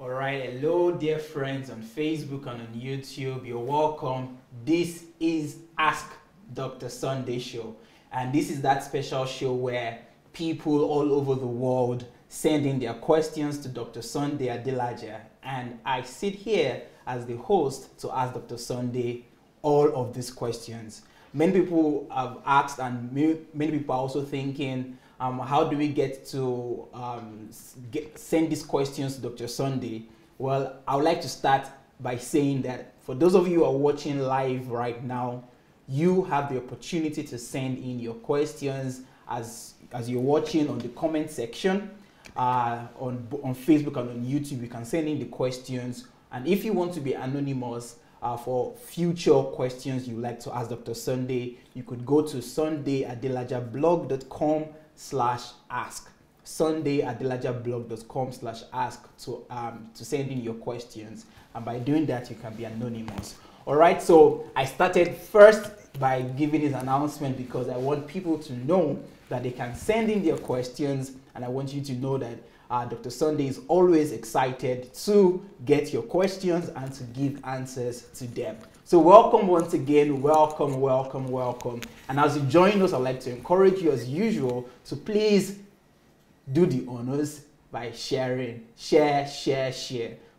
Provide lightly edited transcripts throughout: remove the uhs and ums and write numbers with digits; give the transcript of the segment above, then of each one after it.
All right, hello, dear friends on Facebook and on YouTube. You're welcome. This is Ask Dr. Sunday Show, and this is that special show where people all over the world send in their questions to Dr. Sunday Adelaja, and I sit here as the host to ask Dr. Sunday all of these questions. Many people have asked, and many people are also thinking, how do we get to send these questions to Dr. Sunday? Well, I would like to start by saying that for those of you who are watching live right now, you have the opportunity to send in your questions as you're watching on the comment section on Facebook and on YouTube. You can send in the questions, and if you want to be anonymous for future questions you like to ask Dr. Sunday, you could go to sundayadelajablog.com/ask. sundayadelajablog.com/ask to send in your questions, and by doing that you can be anonymous. All right, so I started first by giving this announcement because I want people to know that they can send in their questions, and I want you to know that Dr. Sunday is always excited to get your questions and to give answers to them. So welcome once again, welcome, welcome, welcome. And as you join us, I'd like to encourage you as usual to please do the honors by sharing. Share.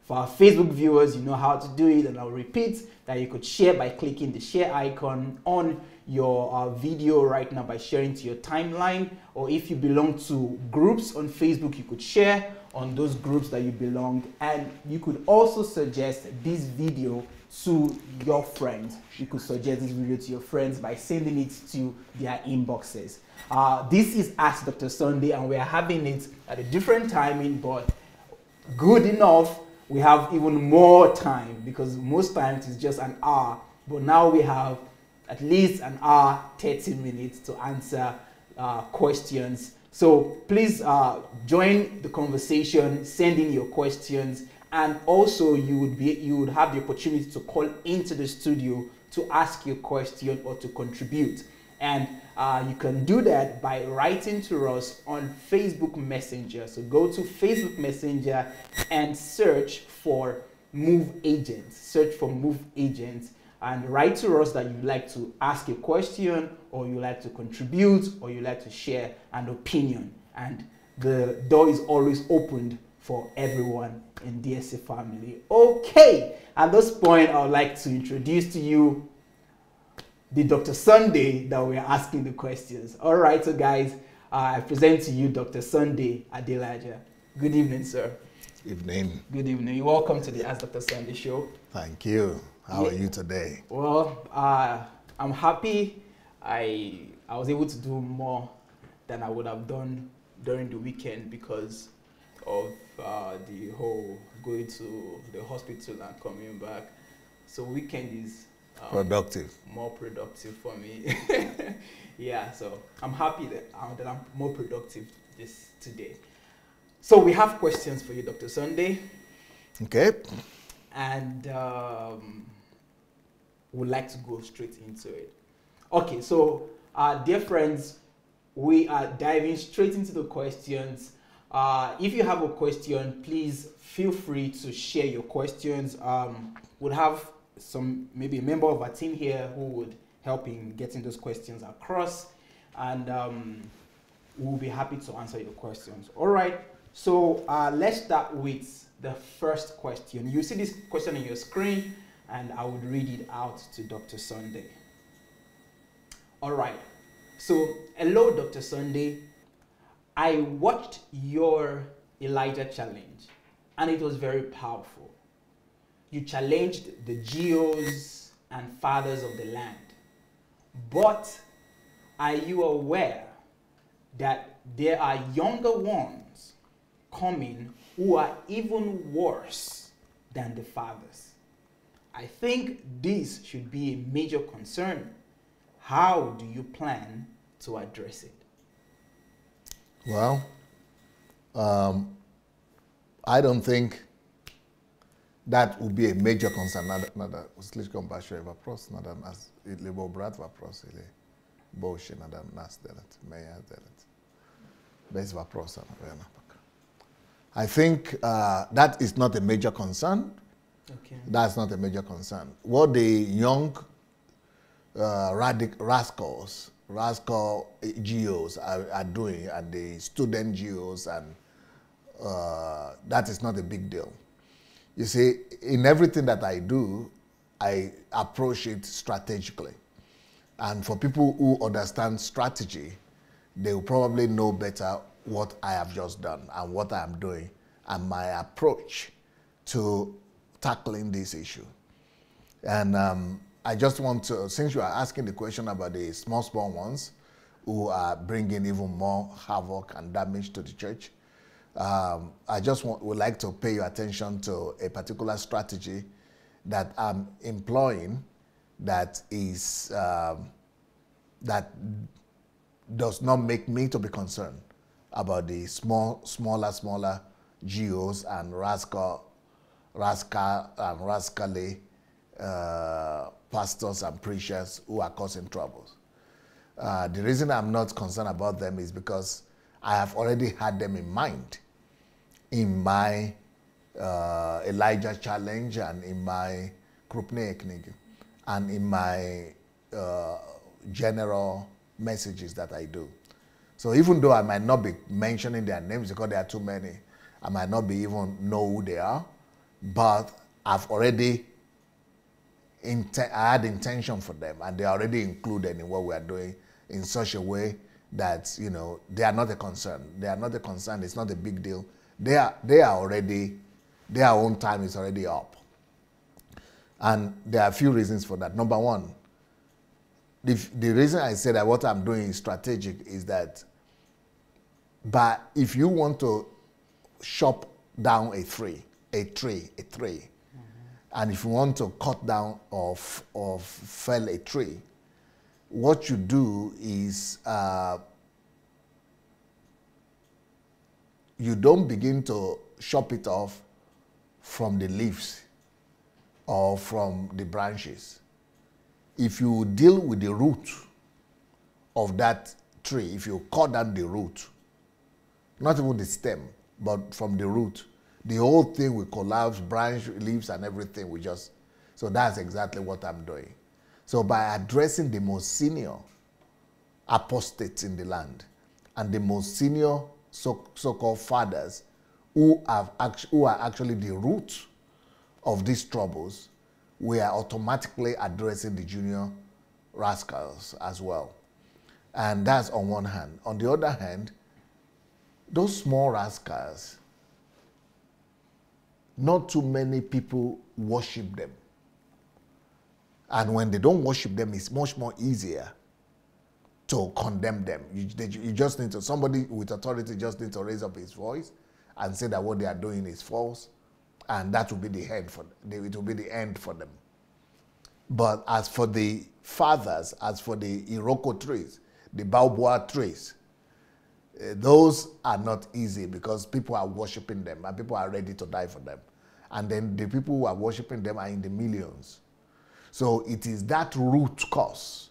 For our Facebook viewers, you know how to do it, and I'll repeat that you could share by clicking the share icon on your video right now by sharing to your timeline, or if you belong to groups on Facebook, you could share on those groups that you belong, and you could also suggest this video to your friends. You could suggest this video to your friends by sending it to their inboxes. This is Ask Dr. Sunday, and we are having it at a different timing, but good enough. We have even more time because most times it's just an hour, but now we have at least an hour, 30 minutes to answer questions. So please join the conversation, send in your questions, and also you would have the opportunity to call into the studio to ask your question or to contribute. And you can do that by writing to us on Facebook Messenger. So go to Facebook Messenger and search for Move Agents. Search for Move Agents and write to us that you'd like to ask a question, or you like to contribute, or you like to share an opinion. And the door is always opened for everyone in DSA family. Okay, at this point, I would like to introduce to you the Dr. Sunday that we're asking the questions. All right, so guys, I present to you Dr. Sunday Adelaja. Good evening, sir. Evening. Good evening. Welcome to the Ask Dr. Sunday show. Thank you. How are you today? Well, I'm happy. I was able to do more than I would have done during the weekend because of the whole going to the hospital and coming back. So weekend is productive. More productive for me. Yeah, so I'm happy that I'm more productive today. So we have questions for you, Dr. Sunday. Okay. And would like to go straight into it. Okay, so dear friends, we are diving straight into the questions. If you have a question, please feel free to share your questions. We'll have maybe a member of our team here who would help in getting those questions across, and we'll be happy to answer your questions. All right, so let's start with the first question. You see this question on your screen, and I would read it out to Dr. Sunday. All right, so hello, Dr. Sunday. I watched your Elijah challenge, and it was very powerful. You challenged the GOs and fathers of the land. But are you aware that there are younger ones coming who are even worse than the fathers? I think this should be a major concern. How do you plan to address it? Well, I don't think that would be a major concern. Nada slishkom bashir vapros, nada nas lebo brat vapros ile boshi nada nas delet, meya delet. Bez vapros ana vena pak. I think that is not a major concern. Okay. That's not a major concern. What the young rascal GOs are doing, and the student GOs, and that is not a big deal. You see, in everything that I do, I approach it strategically. And for people who understand strategy, they will probably know better what I have just done and what I am doing and my approach to tackling this issue. And I just want to, since you are asking the question about the small ones who are bringing even more havoc and damage to the church, I just would like to pay your attention to a particular strategy that I'm employing that is that does not make me to be concerned about the smaller GOs and rascally pastors and preachers who are causing troubles. The reason I'm not concerned about them is because I have already had them in mind in my Elijah challenge and in my Krupne and in my general messages that I do. So even though I might not be mentioning their names because there are too many, I might not be even know who they are, but I've already I had intention for them, and they're already included in what we are doing in such a way that, you know, they are not a concern. They are not a concern. It's not a big deal. They are already, their own time is already up. And there are a few reasons for that. Number one, the reason I say that what I'm doing is strategic is that, but if you want to chop down a tree, and if you want to cut down or fell a tree, what you do is you don't begin to chop it off from the leaves or from the branches. If you deal with the root of that tree, if you cut down the root, not even the stem, but from the root, the whole thing will collapse, branch, leaves, and everything will just, so that's exactly what I'm doing. So by addressing the most senior apostates in the land and the most senior so-called fathers who are actually the root of these troubles, we are automatically addressing the junior rascals as well. And that's on one hand. On the other hand, those small rascals, not too many people worship them. And when they don't worship them, it's much more easier to condemn them. You just need to, somebody with authority just needs to raise up his voice and say that what they are doing is false, and that will be the end for them. It will be the end for them. But as for the fathers, as for the Iroko trees, the Baobua trees, those are not easy because people are worshiping them and people are ready to die for them. And then the people who are worshiping them are in the millions. So it is that root cause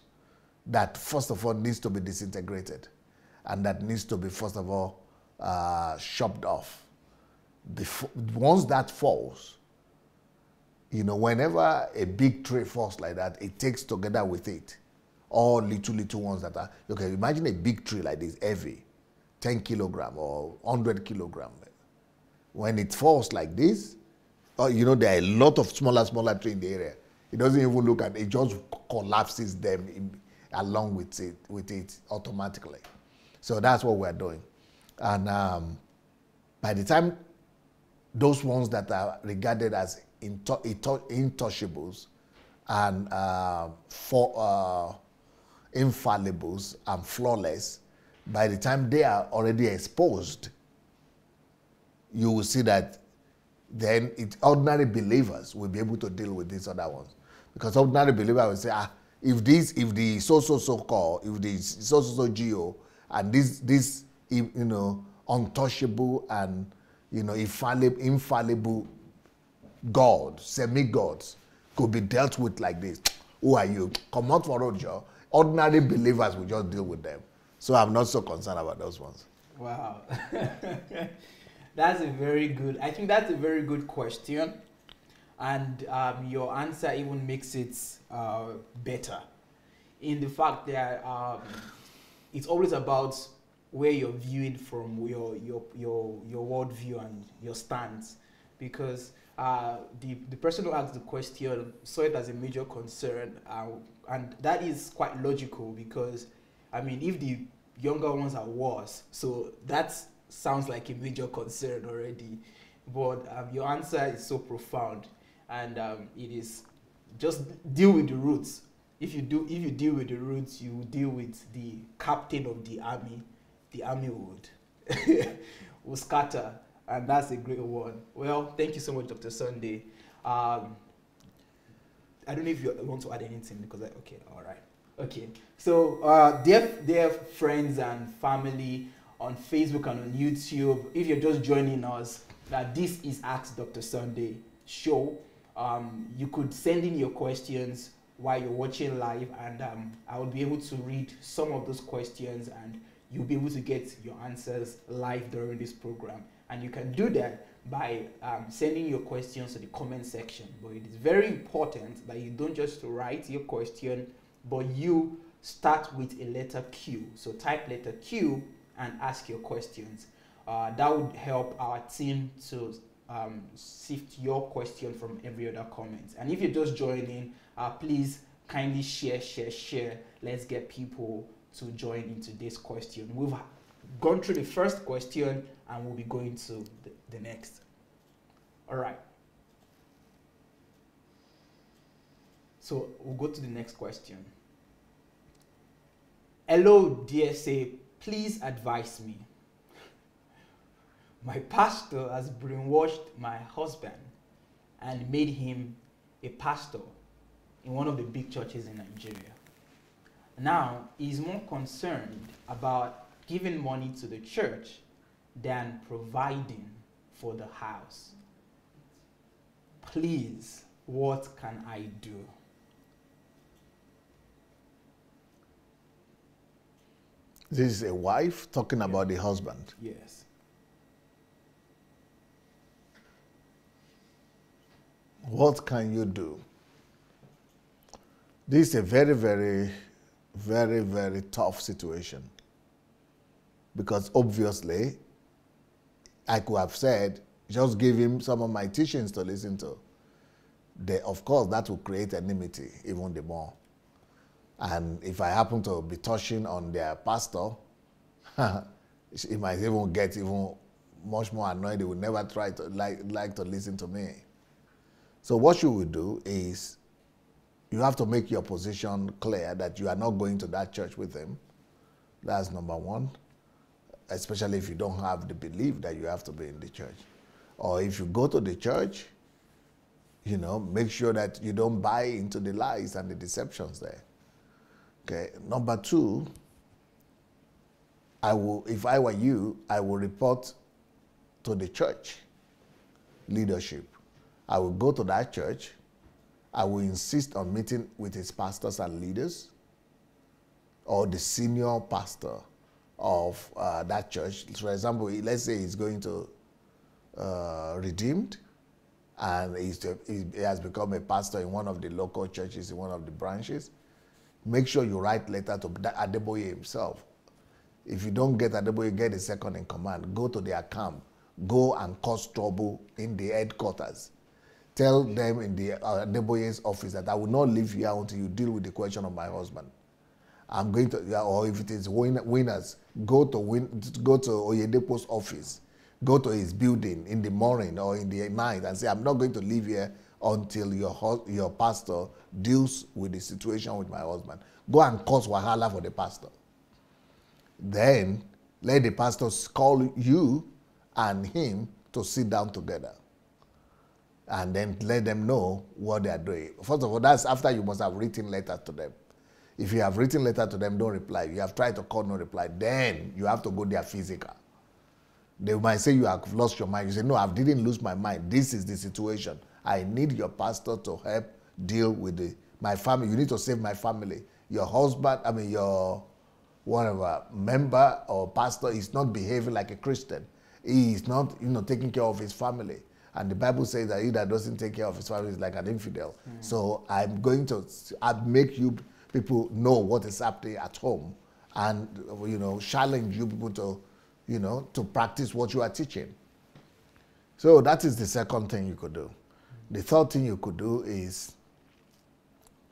that first of all needs to be disintegrated and that needs to be first of all chopped off. Once that falls, you know, whenever a big tree falls like that, it takes together with it all little ones that are, okay, imagine a big tree like this, heavy, 10 kilogram or 100 kilogram. When it falls like this, you know, there are a lot of smaller trees in the area. It doesn't even look at it, it just collapses them along with it automatically. So that's what we're doing. And by the time those ones that are regarded as intouchables and infallibles and flawless, by the time they are already exposed, you will see that then ordinary believers will be able to deal with these other ones. Because ordinary believer will say, if the so-called, if the so-so geo and this you know, untouchable and, you know, infallible God, semi-gods could be dealt with like this, who are you? Come out for Roger. Ordinary believers will just deal with them. So I'm not so concerned about those ones. Wow. That's a very good. I think that's a very good question, and your answer even makes it better. In the fact that it's always about where you're viewing from, your worldview and your stance, because the person who asked the question saw it as a major concern, and that is quite logical because, I mean, if the younger ones are worse, so that sounds like a major concern already. But your answer is so profound, and it is just deal with the roots. If you deal with the roots, you deal with the captain of the army. The army will scatter, and that's a great one. Well, thank you so much, Dr. Sunday. I don't know if you want to add anything because okay, all right, okay. So, dear friends and family on Facebook and on YouTube, if you're just joining us, that this is Ask Dr. Sunday show. You could send in your questions while you're watching live, and I will be able to read some of those questions, and you'll be able to get your answers live during this program. And you can do that by sending your questions to the comment section. But it is very important that you don't just write your question, but you start with a letter Q. So type letter Q and ask your questions. That would help our team to sift your question from every other comment. And if you're just joining, please kindly share. Let's get people to join into this question. We've gone through the first question and we'll be going to the next. All right. So we'll go to the next question. Hello, DSA. Please advise me. My pastor has brainwashed my husband and made him a pastor in one of the big churches in Nigeria. Now, he's more concerned about giving money to the church than providing for the house. Please, what can I do? This is a wife talking about the husband. Yes. What can you do? This is a very, very, very, very tough situation. Because obviously, I could have said, just give him some of my teachings to listen to. Of course, that will create enmity even the more. And if I happen to be touching on their pastor, he might even get even much more annoyed. He would never try to like to listen to me. So what you will do is you have to make your position clear that you are not going to that church with him. That's number one, especially if you don't have the belief that you have to be in the church. Or if you go to the church, you know, make sure that you don't buy into the lies and the deceptions there. Okay. Number two, if I were you, I will report to the church leadership. I will go to that church. I will insist on meeting with his pastors and leaders or the senior pastor of that church. For example, let's say he's going to Redeemed and he has become a pastor in one of the local churches, in one of the branches. Make sure you write letter to Adelaja himself. If you don't get Adelaja, get a second in command. Go to their camp. Go and cause trouble in the headquarters. Tell them in the Adelaja's office that I will not leave here until you deal with the question of my husband. I'm going to, or if it is winners, go to Oyedepo's office. Go to his building in the morning or in the night and say, I'm not going to leave here until your pastor deals with the situation with my husband. Go and cause wahala for the pastor. Then let the pastors call you and him to sit down together. And then let them know what they are doing. First of all, that's after you must have written letters to them. If you have written letter to them, don't reply. You have tried to call, no reply. Then you have to go there physical. They might say you have lost your mind. You say, no, I didn't lose my mind. This is the situation. I need your pastor to help deal with my family. You need to save my family. Your husband, your whatever, member or pastor is not behaving like a Christian. he is not, taking care of his family. And the Bible says that he that doesn't take care of his family is like an infidel. So I'm going to make you people know what is happening at home, and challenge you people to, to practice what you are teaching. So that is the second thing you could do. The third thing you could do is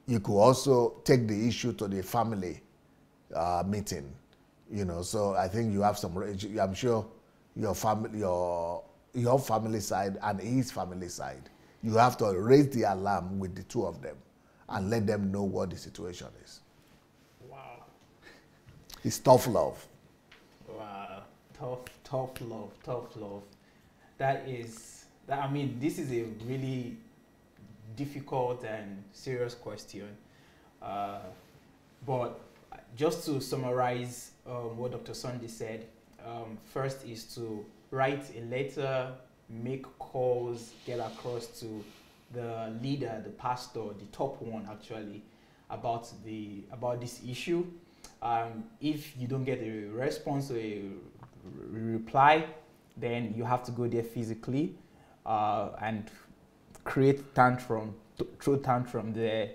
you could also take the issue to the family meeting. So I think you have some. I'm sure your family side and his family side, you have to raise the alarm with the two of them and let them know what the situation is. Wow. It's tough love. Wow. Tough love. This is a really difficult and serious question. But just to summarize what Dr. Sunday said, first is to write a letter, make calls, get across to the leader, the pastor, the top one actually, about this issue. If you don't get a response or a reply, then you have to go there physically and throw tantrum there.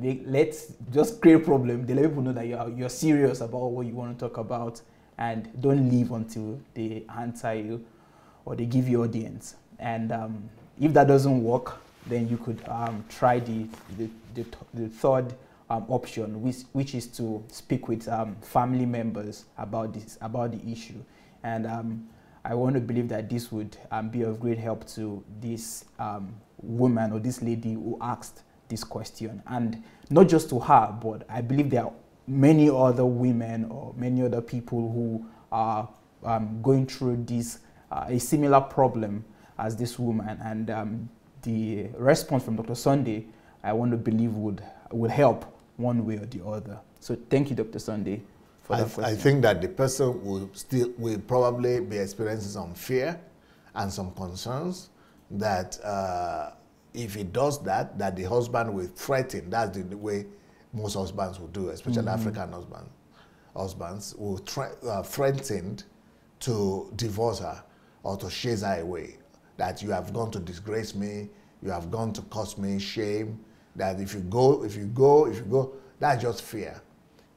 Let's just create a problem. They let people know that you're serious about what you want to talk about, and don't leave until they answer you or they give you audience. And if that doesn't work, then you could try the third option, which is to speak with family members about the issue. And I want to believe that this would be of great help to this woman or this lady who asked this question, and not just to her, but I believe there are many other women or many other people who are going through this a similar problem as this woman, and the response from Dr. Sunday, I want to believe would help one way or the other. So thank you, Dr. Sunday, for that question. I think that the person will probably be experiencing some fear and some concerns that if he does that the husband will threaten. That's the way most husbands will do, especially African husbands will threaten to divorce her or to chase her away. That you have gone to disgrace me, you have gone to cause me shame. That if you go, that's just fear.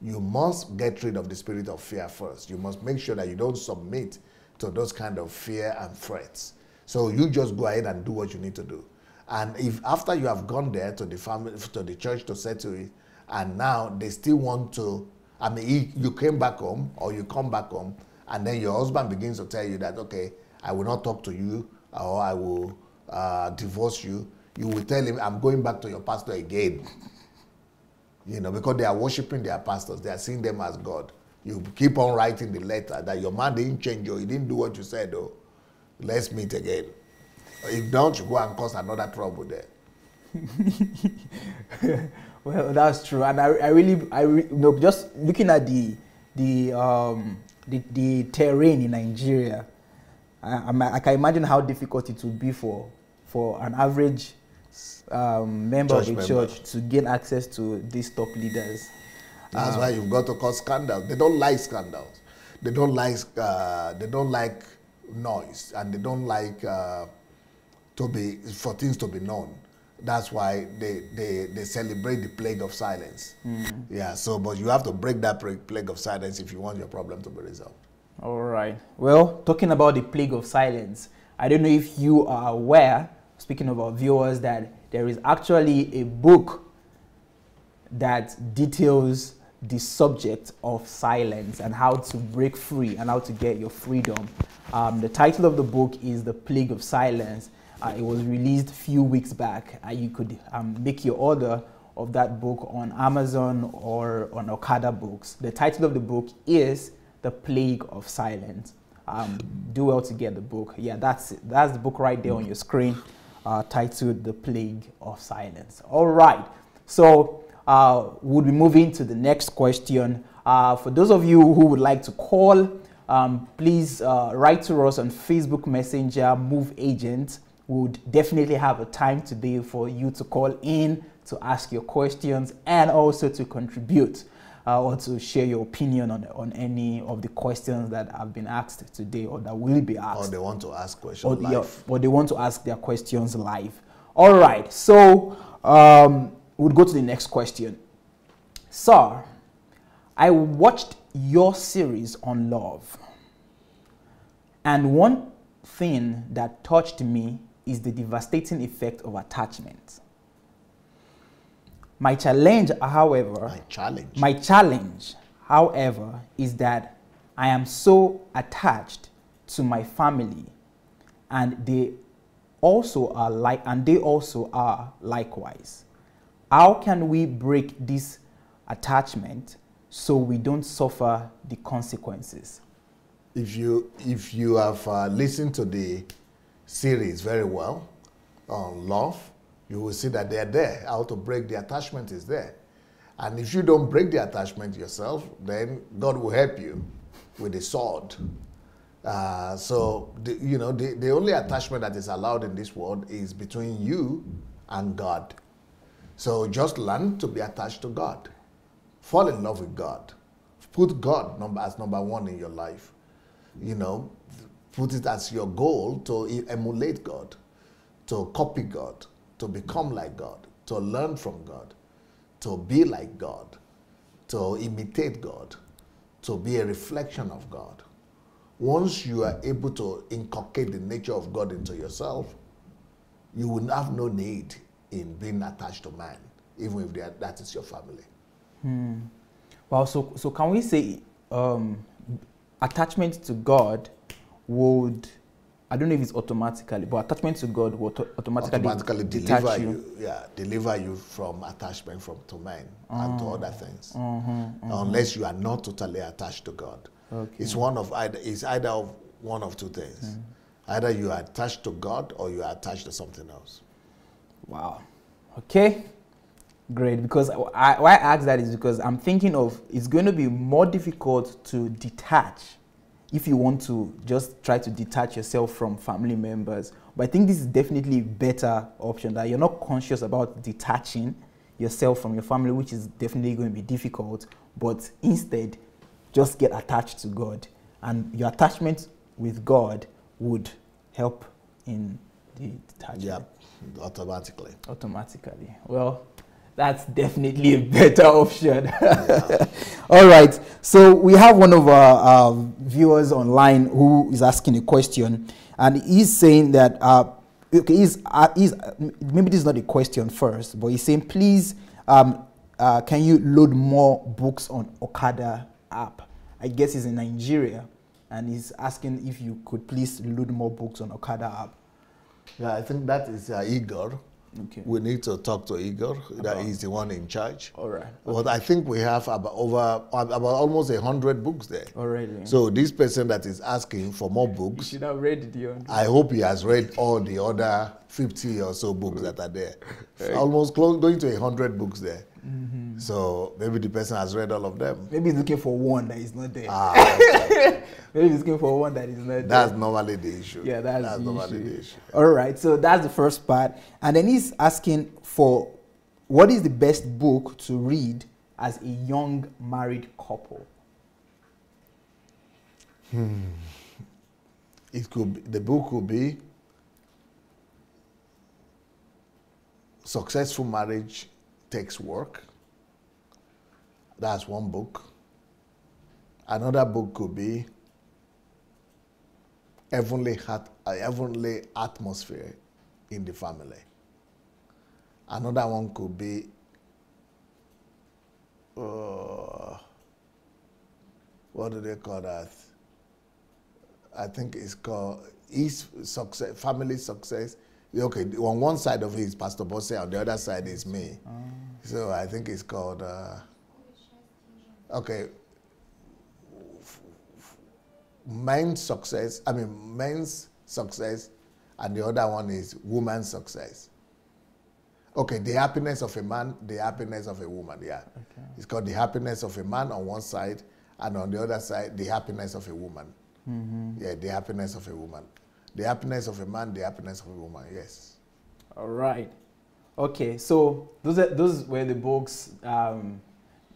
You must get rid of the spirit of fear first. You must make sure that you don't submit to those kind of fear and threats. So you just go ahead and do what you need to do. And if after you have gone there to the family, to the church to settle it, and now they still want to, you came back home or you come back home, and then your husband begins to tell you that, okay, I will not talk to you or I will divorce you. You will tell him, I'm going back to your pastor again. Because they are worshiping their pastors. They are seeing them as God. You keep on writing the letter that your man didn't change you. He didn't do what you said, though. Let's meet again. If not, you go and cause another trouble there. Well, that's true. And I really just looking at the terrain in Nigeria, I can imagine how difficult it would be for an average member of the church to gain access to these top leaders. That's why you've got to cause scandals. They don't like scandals. They don't like noise, and they don't like for things to be known. That's why they celebrate the plague of silence. Yeah. So, but you have to break that plague of silence if you want your problem to be resolved. All right. Well, talking about the plague of silence, I don't know if you are aware, speaking of our viewers, that there is actually a book that details the subject of silence and how to break free and how to get your freedom. The title of the book is The Plague of Silence. It was released a few weeks back. You could make your order of that book on Amazon or on Okada Books. The title of the book is The Plague of Silence. Do well to get the book. Yeah, that's the book right there on your screen, titled The Plague of Silence. All right, so we'll be moving to the next question. For those of you who would like to call, please write to us on Facebook Messenger, Move Agent. We would definitely have a time today for you to call in to ask your questions and also to contribute. or to share your opinion on any of the questions that have been asked today or that will be asked. Or they want to ask questions live. Yeah, or they want to ask their questions live. All right, so we'll go to the next question. Sir, I watched your series on love, and one thing that touched me is the devastating effect of attachment. My challenge, however, is that I am so attached to my family, and they also are likewise. How can we break this attachment so we don't suffer the consequences? If you have listened to the series very well on love, you will see that they're there. How to break the attachment is there. And if you don't break the attachment yourself, then God will help you with the sword. So the only attachment that is allowed in this world is between you and God. So just learn to be attached to God. Fall in love with God. Put God as number one in your life. Put it as your goal to emulate God, to copy God, to become like God, to learn from God, to be like God, to imitate God, to be a reflection of God. Once you are able to inculcate the nature of God into yourself, you will have no need in being attached to man, even if that is your family. Well, so can we say attachment to God would, I don't know if it's automatically, but attachment to God will automatically deliver you. Yeah, deliver you from attachment to man and to other things. Unless you are not totally attached to God. Okay. It's either of one of two things. Either you are attached to God or you are attached to something else. Wow. Okay. Great. Because why I ask that is because I'm thinking of it's going to be more difficult to detach if you want to just try to detach yourself from family members. But I think this is definitely a better option, that you're not conscious about detaching yourself from your family, which is definitely going to be difficult, but instead just get attached to God. And your attachment with God would help in the detachment. Yeah, automatically. Well, that's definitely a better option. Yeah. All right. So we have one of our viewers online who is asking a question, and he's saying that, maybe this is not a question first, but he's saying, please, can you load more books on Okada app? I guess he's in Nigeria, and he's asking if you could please load more books on Okada app. Yeah, I think that is Igor. Okay. We need to talk to Igor. That is the one in charge. All right. But I think we have about almost 100 books there. Already. So this person that is asking for more books, you should have read the other. I hope he has read all the other 50 or so books that are there. Almost going to 100 books there. So maybe the person has read all of them. Maybe he's looking for one that is not there. Maybe he's looking for one that is not there. That's normally the issue. Yeah, that's normally the issue. All right, so that's the first part. And then he's asking for what is the best book to read as a young married couple? The book could be Successful Marriage Takes Work. That's one book. Another book could be Heavenly Atmosphere in the Family. Another one could be what do they call that? I think it's called Family Success. Okay, on one side of it is Pastor Bosse, on the other side is me. So I think it's called, men's success, and the other one is woman's success. Okay, the happiness of a man, the happiness of a woman, yeah. Okay. It's called the happiness of a man on one side, and on the other side, the happiness of a woman. Yeah, the happiness of a woman. The happiness of a man, the happiness of a woman, yes. All right. Okay, so those were the books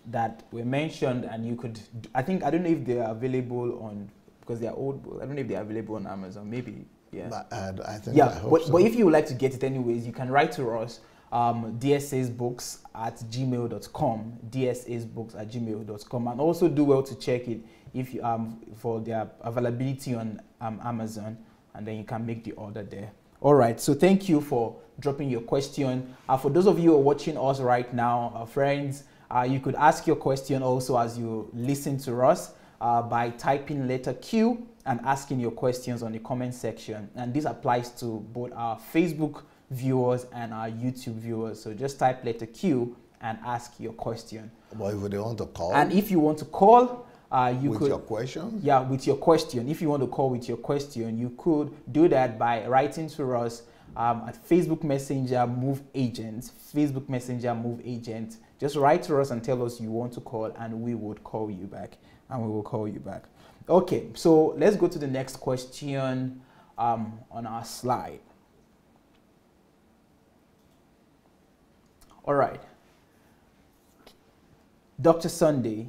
that were mentioned, and you could, I don't know if they are available on, because they are old books. I don't know if they are available on Amazon. Maybe, yeah. But I think Yeah, I hope so. but if you would like to get it anyways, you can write to us, dsasbooks@gmail.com, dsasbooks@gmail.com, and also do well to check it if you for their availability on Amazon, and then you can make the order there. All right, so thank you for dropping your question. For those of you who are watching us right now, friends, you could ask your question also as you listen to us by typing letter Q and asking your questions on the comment section. And this applies to both our Facebook viewers and our YouTube viewers. So just type letter Q and ask your question. But if they want to call, and if you want to call, you with could, your question? Yeah, with your question. If you want to call with your question, you could do that by writing to us at Facebook Messenger Move Agent. Facebook Messenger Move Agent. Just write to us and tell us you want to call, and we would call you back. And we will call you back. Okay, so let's go to the next question on our slide. All right. Dr. Sunday,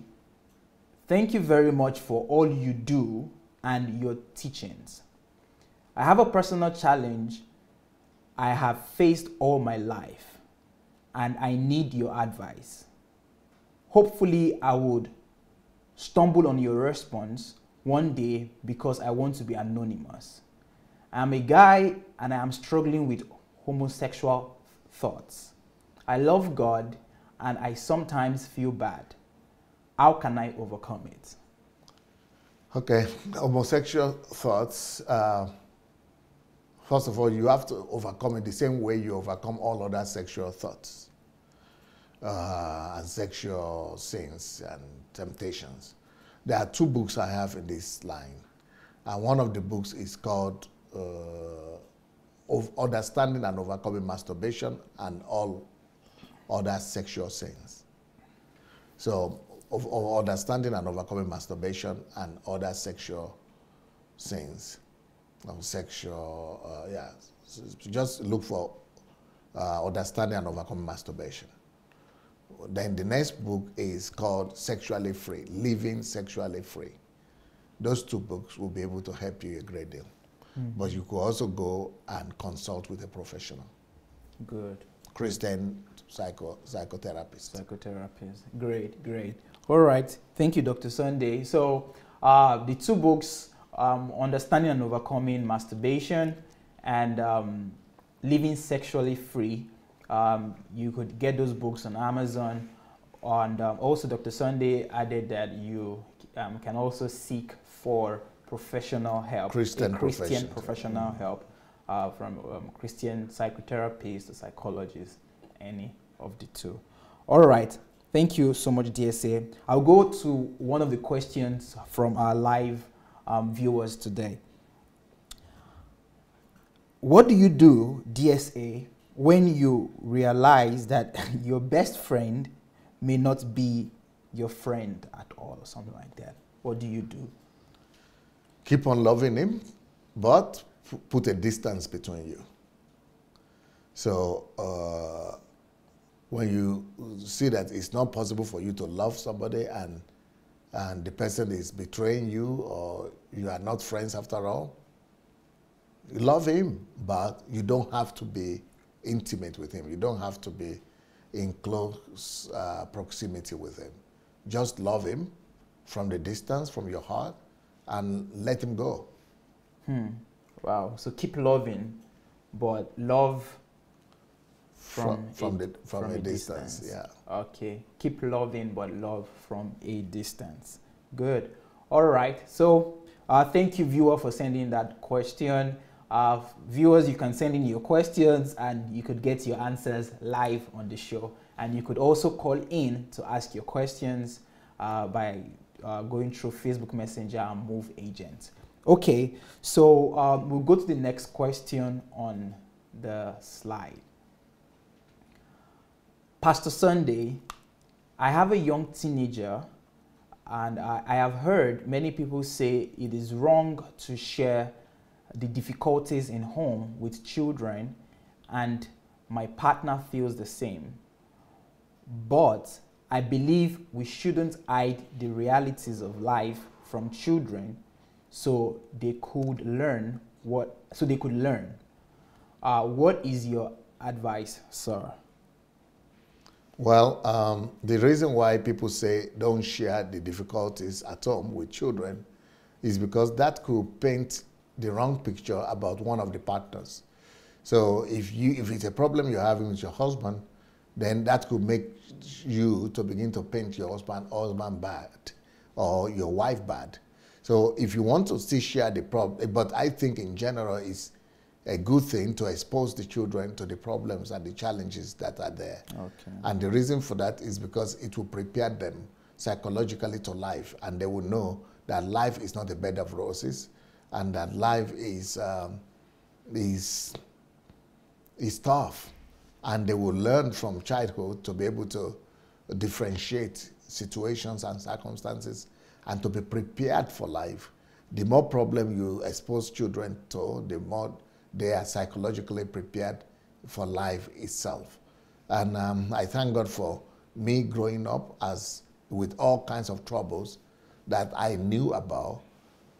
thank you very much for all you do and your teachings. I have a personal challenge I have faced all my life, and I need your advice. Hopefully, I would stumble on your response one day because I want to be anonymous. I'm a guy and I am struggling with homosexual thoughts. I love God and I sometimes feel bad. How can I overcome it? Okay, homosexual thoughts. First of all, you have to overcome it the same way you overcome all other sexual thoughts and sexual sins and temptations. There are 2 books I have in this line. And one of the books is called Understanding and Overcoming Masturbation and All Other Sexual Sins. So, of understanding and overcoming masturbation and other sexual sins. So just look for understanding and overcoming masturbation. Then the next book is called Sexually Free, Living Sexually Free. Those 2 books will be able to help you a great deal. Mm-hmm. But you could also go and consult with a professional. Good. Christian psychotherapist. Psychotherapist. Great, great. All right. Thank you, Dr. Sunday. So the 2 books, Understanding and Overcoming Masturbation and Living Sexually Free, you could get those books on Amazon. And also Dr. Sunday added that you can also seek for professional help, Christian professional help from Christian psychotherapist or psychologist, any of the 2. All right. Thank you so much, DSA. I'll go to one of the questions from our live viewers today. What do you do, DSA, when you realize that your best friend may not be your friend at all, or something like that? What do you do? Keep on loving him, but put a distance between you. So when you see that it's not possible for you to love somebody and the person is betraying you, or you are not friends after all, you love him, but you don't have to be intimate with him. You don't have to be in close proximity with him. Just love him from the distance, from your heart, and let him go. Wow. So keep loving, but love from a distance. Yeah. Okay. Keep loving, but love from a distance. Good. All right. So thank you, viewer, for sending that question. Viewers, you can send in your questions and you could get your answers live on the show. And you could also call in to ask your questions by going through Facebook Messenger and Move Agent. Okay, so we'll go to the next question on the slide. Pastor Sunday, I have a young teenager, and I have heard many people say it is wrong to share the difficulties in home with children, and my partner feels the same. But I believe we shouldn't hide the realities of life from children so they could learn what what is your advice, sir? Well, the reason why people say don't share the difficulties at home with children is because that could paint the wrong picture about one of the partners. So if it's a problem you're having with your husband, then that could make you to begin to paint your husband bad or your wife bad. So if you want to still share the problem, but I think in general it's a good thing to expose the children to the problems and the challenges that are there. Okay. And the reason for that is because it will prepare them psychologically to life, and they will know that life is not a bed of roses, and that life is tough. And they will learn from childhood to be able to differentiate situations and circumstances and to be prepared for life. The more problem you expose children to, the more they are psychologically prepared for life itself. And I thank God for me growing up with all kinds of troubles that I knew about.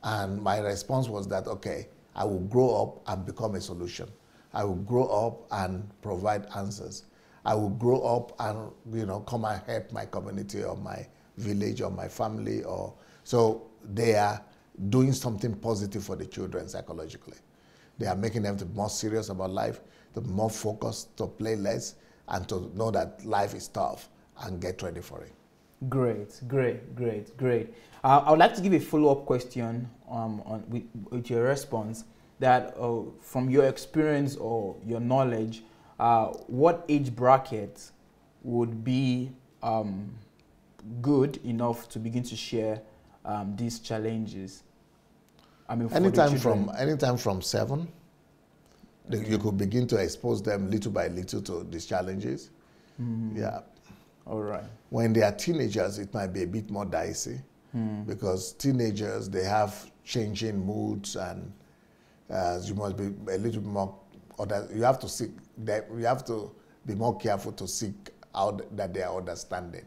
And my response was that, okay, I will grow up and become a solution. I will grow up and provide answers. I will grow up and, come and help my community or my village or my family. So they are doing something positive for the children psychologically. They are making them to be more serious about life, to be more focused, to play less, and to know that life is tough and get ready for it. Great. I would like to give a follow-up question with your response. That from your experience or your knowledge, what age bracket would be good enough to begin to share these challenges? I mean, anytime from 7, okay. You could begin to expose them little by little to these challenges. Mm-hmm. Yeah. All right. When they are teenagers, it might be a bit more dicey because teenagers, they have changing moods, and you must be a little bit more. You have to be more careful to seek out that they are understanding.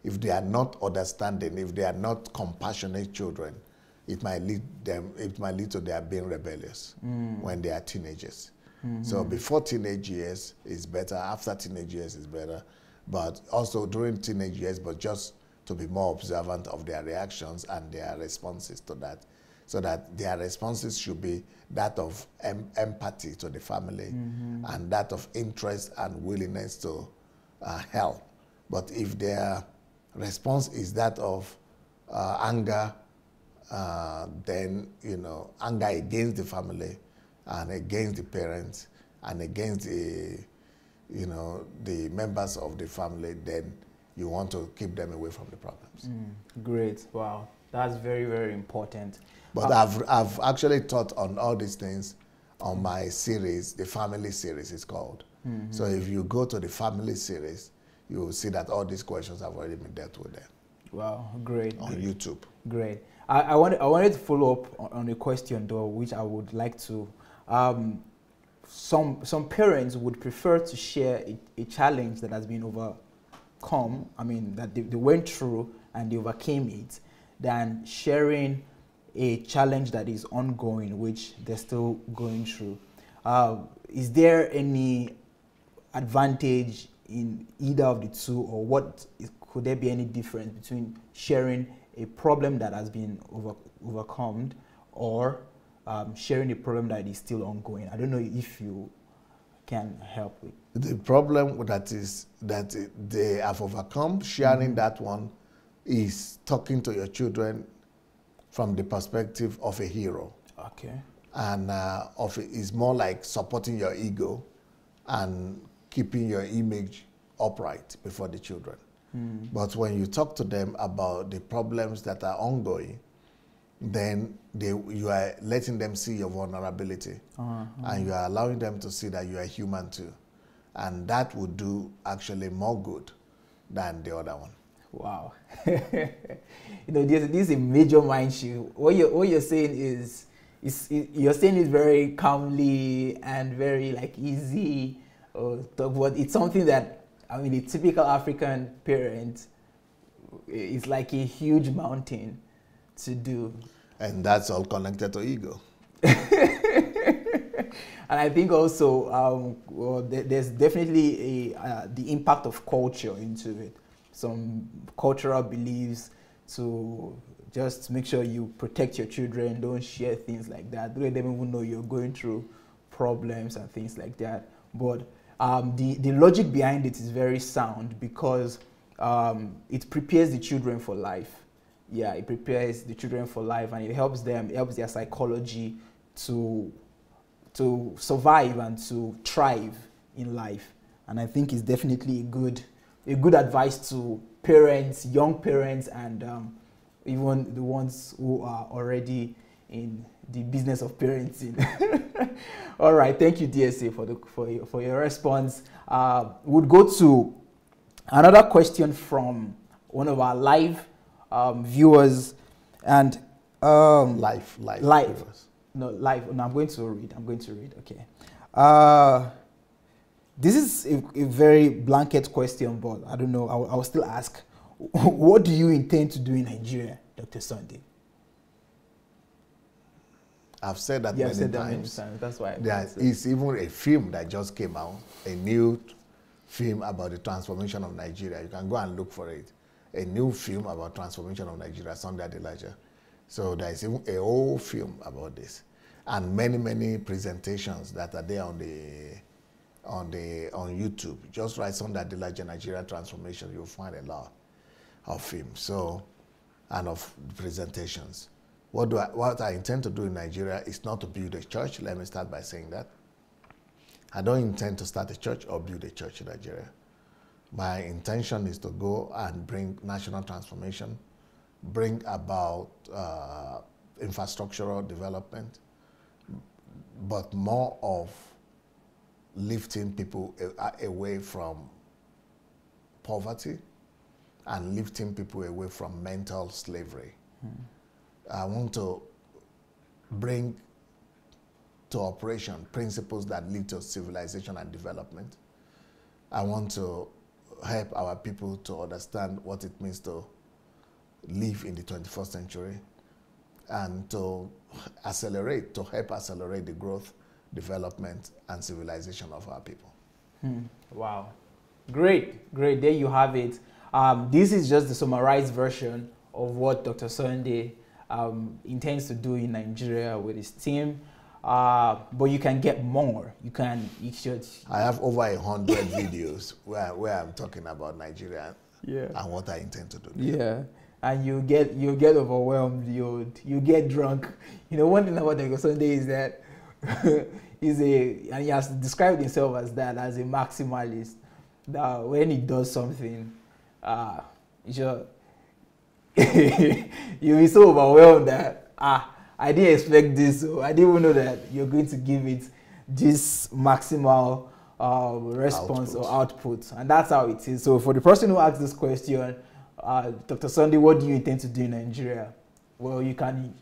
If they are not understanding, if they are not compassionate children, it might lead to their being rebellious when they are teenagers. Mm-hmm. So before teenage years is better, after teenage years is better, but also during teenage years, but just to be more observant of their reactions and their responses to that, so that their responses should be that of empathy to the family and that of interest and willingness to help. But if their response is that of anger, then, anger against the family and against the parents and against the members of the family, then you want to keep them away from the problems. Great. Wow. That's very, very important. But I've actually taught on all these things on my series, the family series is called. So if you go to the family series, you will see that all these questions have already been dealt with there. Wow, great. On YouTube. Great. I wanted to follow up on a question though, which I would like to. Some parents would prefer to share a challenge that has been overcome. I mean, that they went through and they overcame it, than sharing a challenge that is ongoing, which they're still going through. Is there any advantage in either of the two, or could there be any difference between sharing a problem that has been overcome or sharing a problem that is still ongoing? I don't know if you can help with. The problem that they have overcome, sharing that one, is talking to your children from the perspective of a hero. Okay. And is more like supporting your ego and keeping your image upright before the children. But when you talk to them about the problems that are ongoing, then you are letting them see your vulnerability, and you are allowing them to see that you are human too. And that would do actually more good than the other one. Wow. This is a major mind shift. What you're saying is you're saying it very calmly and very easy, but it's something that, I mean, a typical African parent it's like a huge mountain to do. And that's all connected to ego. And I think also well, there's definitely the impact of culture into it. Some cultural beliefs to just make sure you protect your children, don't share things like that. Don't let them even know you're going through problems and things like that. But the logic behind it is very sound because it prepares the children for life. Yeah, it prepares the children for life, and it helps them, it helps their psychology to survive and to thrive in life. And I think it's definitely a good advice to parents, young parents, and even the ones who are already in the business of parenting. All right, thank you, DSA, for your response. We'll go to another question from one of our live viewers, and Life. Viewers. No, live. No, I'm going to read. Okay. This is a very blanket question, but I don't know. I'll still ask. What do you intend to do in Nigeria, Dr. Sunday? I've said that many times. That's why. There is even a film that just came out, a new film about the transformation of Nigeria. You can go and look for it. A new film about transformation of Nigeria, Sunday Adelaja. So there is even a whole film about this, and many presentations that are there on YouTube. Just write Sunday Adelaja Nigeria transformation. You'll find a lot of films. So, and of presentations. What I intend to do in Nigeria is not to build a church. Let me start by saying that. I don't intend to start a church or build a church in Nigeria. My intention is to go and bring national transformation, bring about infrastructural development, but more of lifting people away from poverty and lifting people away from mental slavery. I want to bring to operation principles that lead to civilization and development. I want to help our people to understand what it means to live in the 21st century and to help accelerate the growth, development, and civilization of our people. Wow. Great. There you have it. This is just the summarized version of what Dr. Sunday intends to do in Nigeria with his team. But you can get more. You should. I have over 100 videos where I'm talking about Nigeria and what I intend to do. Yeah. And you get overwhelmed, you get drunk. You know, one thing about Dr. Sunday is that and he has described himself as that, as a maximalist. That when he does something, you'll be so overwhelmed that I didn't expect this, so I didn't even know that you're going to give it this maximal response or output, and that's how it is. So for the person who asked this question, Dr. Sunday, what do you intend to do in Nigeria? Well, you can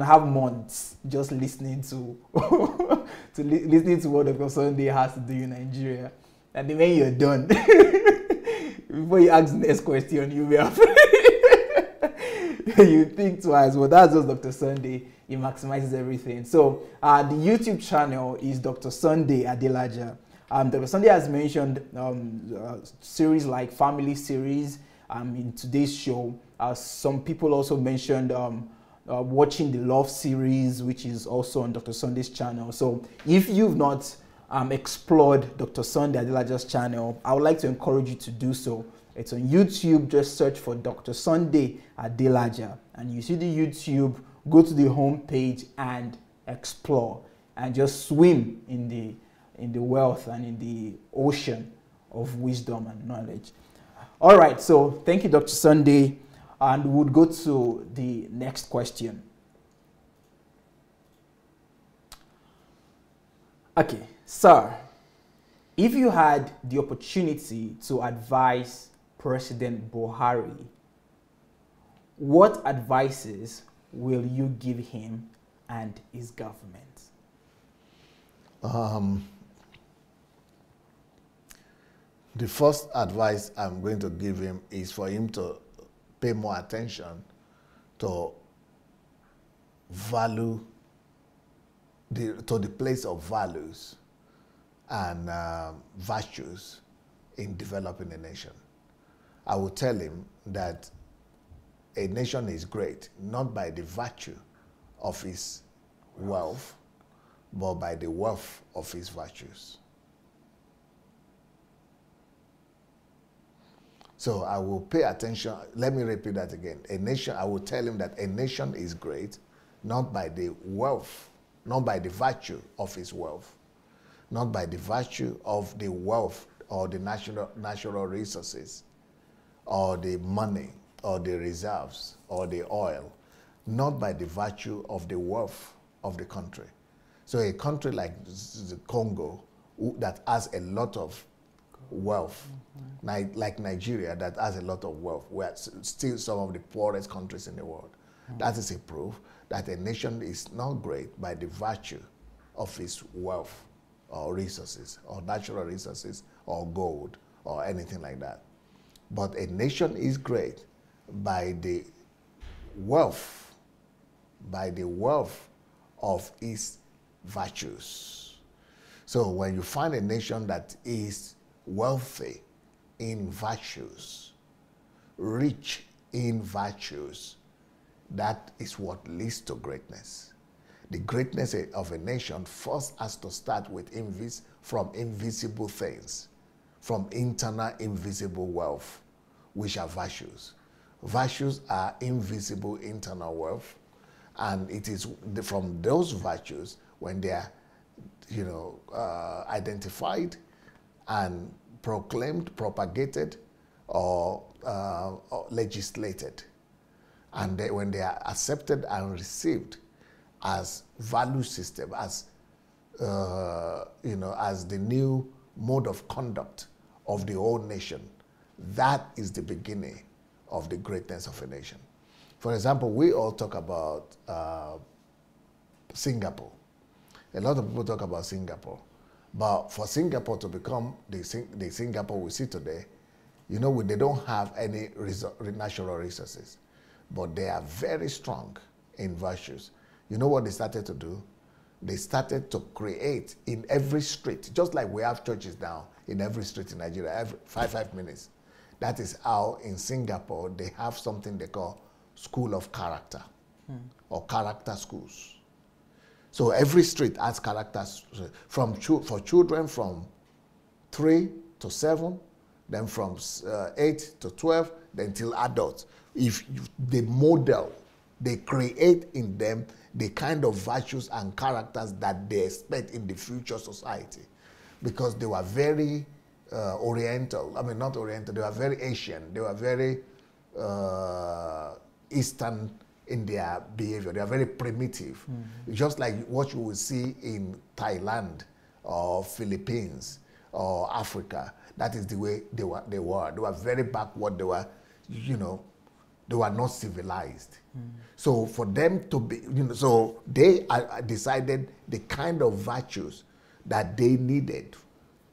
have months just listening to listening to what Dr. Sunday has to do in Nigeria, and then when you're done, before you ask the next question, you'll be afraid. You think twice. Well, that's just Dr. Sunday. He maximizes everything. So the YouTube channel is Dr. Sunday Adelaja. Dr. Sunday has mentioned series like family series in today's show. Some people also mentioned watching the love series, which is also on Dr. Sunday's channel. So if you've not explored Dr. Sunday Adelaja's channel, I would like to encourage you to do so. It's on YouTube. Just search for Dr. Sunday Adelaja, and you see the YouTube. Go to the home page and explore, and just swim in the wealth and in the ocean of wisdom and knowledge. All right. So thank you, Dr. Sunday, and we'll go to the next question. Okay, sir. If you had the opportunity to advise President Buhari, what advices will you give him and his government? The first advice I'm going to give him is for him to pay more attention to the place of values and virtues in developing a nation. I will tell him that a nation is great not by the virtue of its wealth, but by the wealth of its virtues. So I will pay attention. Let me repeat that again. A nation, I will tell him that a nation is great not by the wealth, not by the virtue of its wealth, not by the virtue of the wealth or the natural resources or the money or the reserves or the oil, not by the virtue of the wealth of the country. So a country like the Congo that has a lot of wealth, like Nigeria that has a lot of wealth, we are still some of the poorest countries in the world. That is a proof that a nation is not great by the virtue of its wealth or resources or natural resources or gold or anything like that. But a nation is great by the wealth of its virtues. So when you find a nation that is wealthy in virtues, rich in virtues, that is what leads to greatness. The greatness of a nation first has to start with from invisible things, from internal invisible wealth, which are virtues. Virtues are invisible internal wealth, and it is from those virtues, when they are, identified and proclaimed, propagated, or legislated, and when they are accepted and received as value system, as as the new mode of conduct of the whole nation, that is the beginning of the greatness of a nation. For example, we all talk about Singapore. A lot of people talk about Singapore. But for Singapore to become the Singapore we see today, they don't have any natural resources, but they are very strong in virtues. You know what they started to do? They started to create in every street, just like we have churches now in every street in Nigeria, every 5 minutes. That is how in Singapore they have something they call School of Character or character schools. So every street has characters for children from 3 to 7, then from 8 to 12, then till adults. If they model, they create in them the kind of virtues and characters that they expect in the future society, because they were very Oriental. I mean, not Oriental. They were very Asian. They were very Eastern in their behavior. They are very primitive. Just like what you will see in Thailand or Philippines or Africa. That is the way they were. They were very backward. They were, they were not civilized. So for them to be, so they decided the kind of virtues that they needed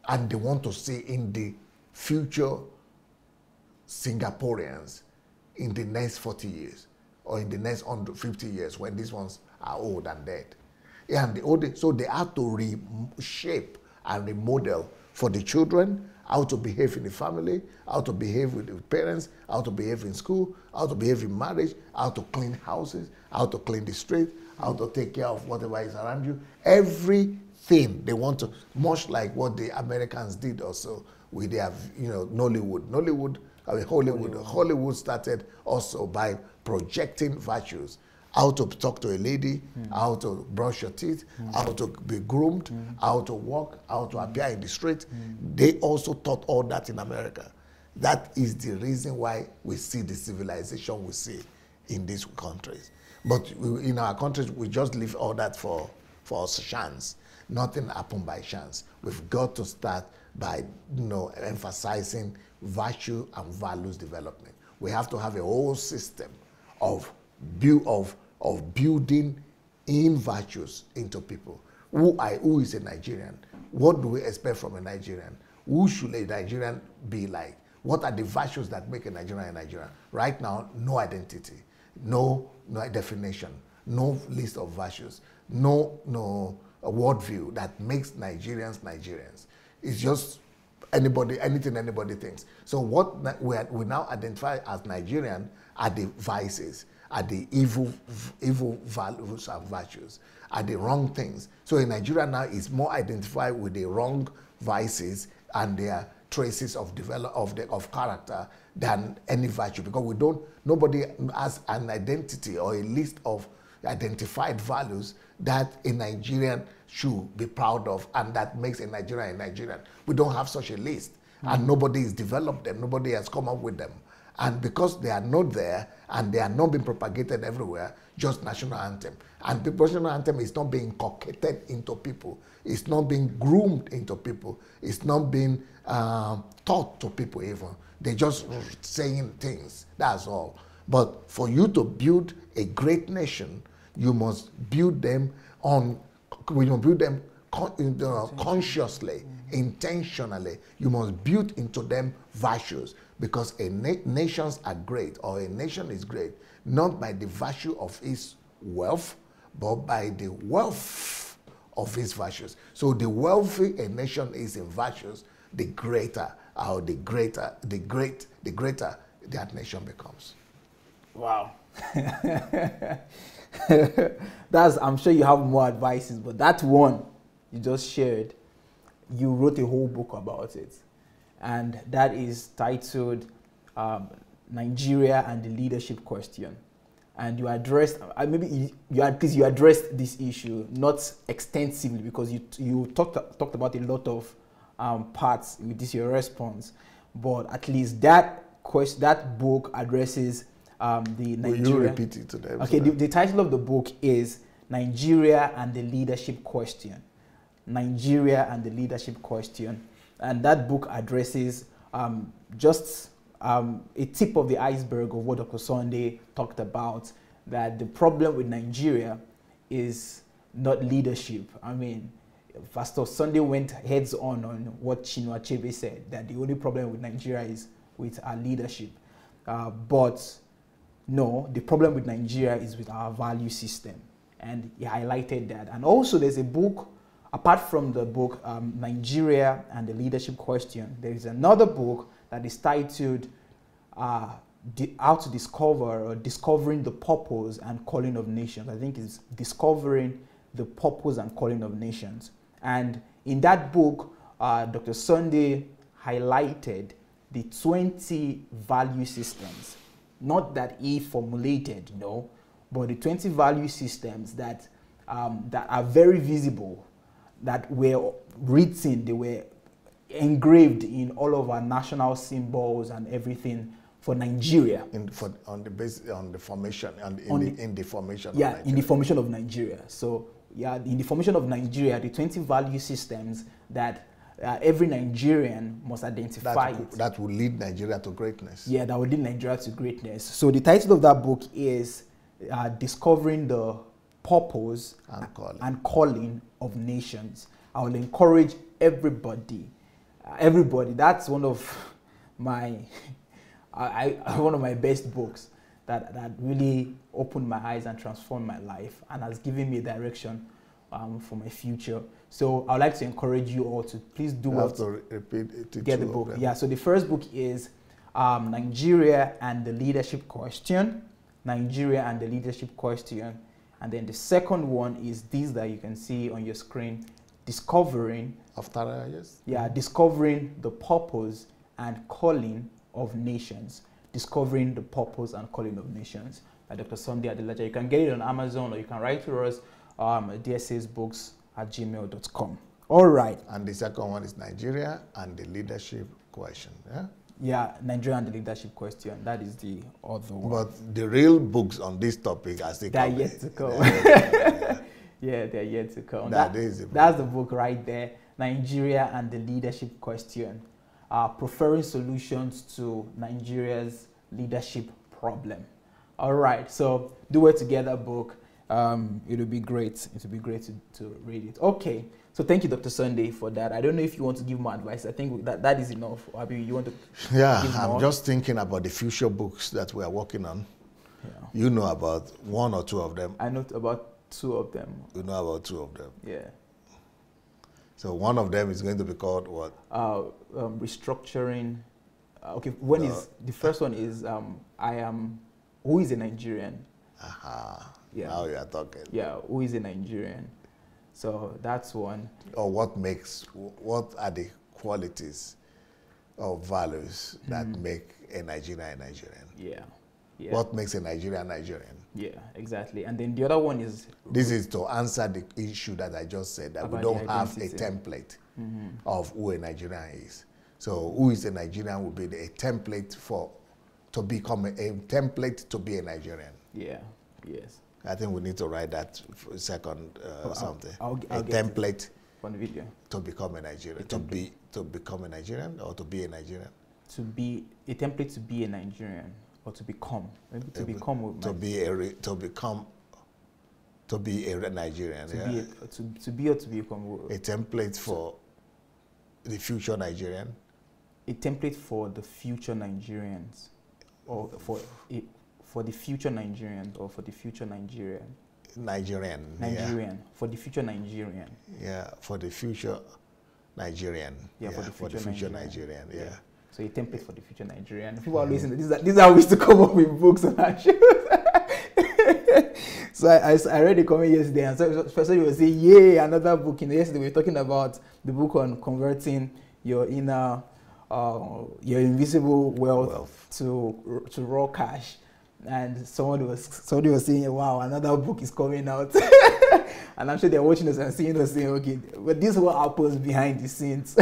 and they want to see in the future Singaporeans in the next 40 years or in the next 150 years when these ones are old and dead. And so they have to reshape and remodel for the children, how to behave in the family, how to behave with the parents, how to behave in school, how to behave in marriage, how to clean houses, how to clean the street, how to take care of whatever is around you. Everything they want to, much like what the Americans did also with their, Hollywood started also by projecting virtues. How to talk to a lady, how to brush your teeth, how to be groomed, how to walk, how to appear in the street. They also taught all that in America. That is the reason why we see the civilization we see in these countries. But in our countries, we just leave all that for chance. Nothing happened by chance. We've got to start by emphasizing virtue and values development. We have to have a whole system of building in virtues into people. Who is a Nigerian? What do we expect from a Nigerian? Who should a Nigerian be like? What are the virtues that make a Nigerian a Nigerian? Right now, no identity, no definition, no list of virtues, no worldview that makes Nigerians Nigerians. It's just anything anybody thinks. So what we now identify as Nigerian are the vices, are the evil values and virtues, are the wrong things. So in Nigeria now is more identified with the wrong vices and their traces of character than any virtue, because nobody has an identity or a list of identified values that a Nigerian should be proud of and that makes a Nigerian a Nigerian. We don't have such a list, and nobody has developed them, nobody has come up with them. And because they are not there and they are not being propagated everywhere, just national anthem. And the national anthem is not being inculcated into people. It's not being groomed into people. It's not being taught to people even. They're just saying things, that's all. But for you to build a great nation, you must build them consciously, intentionally. You must build into them virtues, because nations are great, or a nation is great, not by the virtue of its wealth, but by the wealth of its virtues. So the wealthy a nation is in virtues, the greater that nation becomes. Wow. I'm sure you have more advices, but that one you just shared, you wrote a whole book about it, and that is titled Nigeria and the Leadership Question. And you addressed, you addressed this issue, not extensively, because you talked about a lot of parts with this your response, but at least that book addresses the Nigeria. Will you repeat it to them? Okay, the title of the book is Nigeria and the Leadership Question. Nigeria and the Leadership Question. And that book addresses just a tip of the iceberg of what Dr. Sunday talked about, that the problem with Nigeria is not leadership. I mean, Pastor Sunday went heads on what Chinua Achebe said, that the only problem with Nigeria is with our leadership. But no, the problem with Nigeria is with our value system. And he highlighted that. And also there's a book, apart from the book Nigeria and the Leadership Question, there is another book that is titled How to Discover, or Discovering the Purpose and Calling of Nations. I think it's Discovering the Purpose and Calling of Nations. And in that book, Dr. Sunday highlighted the 20 value systems, not that he formulated, no, but the 20 value systems that are very visible, that were written, they were engraved in all of our national symbols and everything for Nigeria. In the formation of Nigeria. In the formation of Nigeria. So yeah, in the formation of Nigeria, the 20 value systems that every Nigerian must identify. That will lead Nigeria to greatness. Yeah, that will lead Nigeria to greatness. So the title of that book is Discovering the Purpose and Calling of Nations. I will encourage everybody. That's one of my one of my best books that really opened my eyes and transformed my life and has given me a direction for my future. So I would like to encourage you all to please do what to repeat to get the book. Yeah. So the first book is Nigeria and the Leadership Question. Nigeria and the Leadership Question. And then the second one is this that you can see on your screen, Discovering. Yes. Yeah, Discovering the Purpose and Calling of Nations. Discovering the Purpose and Calling of Nations by Dr. Sunday Adelaja. You can get it on Amazon, or you can write to us dsasbooks@gmail.com. All right. And the second one is Nigeria and the Leadership Question. Yeah. Yeah, Nigeria and the Leadership Question. That is the other one. But the real books on this topic, as they are come, yet to come. Yeah, they're yet to come. That's the book right there. Nigeria and the Leadership Question. Preferring solutions to Nigeria's leadership problem. All right, so Do It Together book. It would be great. It would be great to read it. Okay. So thank you, Dr. Sunday, for that. I don't know if you want to give more advice. I think that is enough. Or maybe you want to give more? I'm just thinking about the future books that we are working on. Yeah. You know about one or two of them. I know about two of them. You know about two of them. Yeah. So one of them is going to be called what? Restructuring. Okay, the first one is who is a Nigerian? Aha. Yeah. Now you are talking. Yeah, who is a Nigerian? So that's one. Or what are the qualities or values that make a Nigerian a Nigerian? Yeah. Yeah. What makes a Nigerian Nigerian? Yeah, exactly. And then the other one is... This is to answer the issue that I just said, that we don't have a template of who a Nigerian is. So who is a Nigerian will be a template to become a template to be a Nigerian. Yeah, yes. I think we need to write that for something. I'll a template on video to become a Nigerian. To become a Nigerian or to be a Nigerian? To be a template to be a Nigerian or to become. Maybe to become. To be a Nigerian. To be or to become. A template for the future Nigerian. A template for the future Nigerians, or for the future Nigerians, or for the future Nigerian. Nigerian. For the future Nigerian. Yeah, for the future Nigerian. Yeah, for the future Nigerian. Yeah. So a template for the future Nigerian. People are listening. These are ways to come up with books on our show. So I read a comment yesterday, and so person was saying, "Yay, another book." Yesterday we were talking about the book on converting your inner, your invisible wealth to raw cash. And somebody was saying, "Wow, another book is coming out," and I'm sure they're watching us and seeing us saying, "Okay, but this is what happens behind the scenes."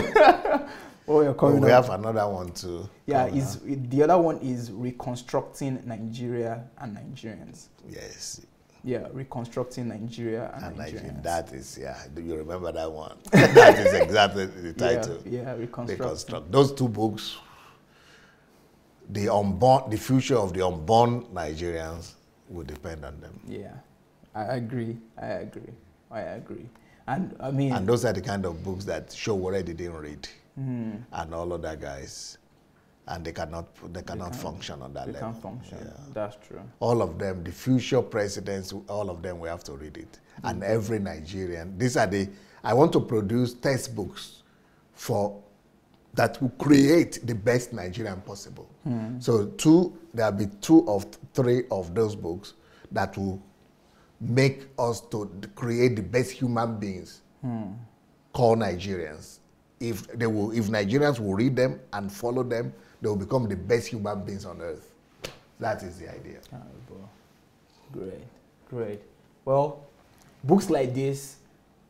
Oh, you're coming. We have another one too. Yeah, the other one is reconstructing Nigeria and Nigerians. Yes. Yeah, reconstructing Nigeria and Nigerians. Nigeria, that is, do you remember that one? That is exactly the title. Yeah, reconstruct. Those two books. The future of the unborn Nigerians will depend on them. Yeah, I agree. And I mean, and those are the kind of books that show already didn't read, and all other guys, and they cannot function on that level. They can't function. Yeah. That's true. All of them, the future presidents, all of them, we have to read it. And every Nigerian. I want to produce textbooks that will create the best Nigerian possible. So there'll be 2 or 3 of those books that will make us to create the best human beings called Nigerians. If Nigerians will read them and follow them, they will become the best human beings on earth. That is the idea. Great. Well, books like this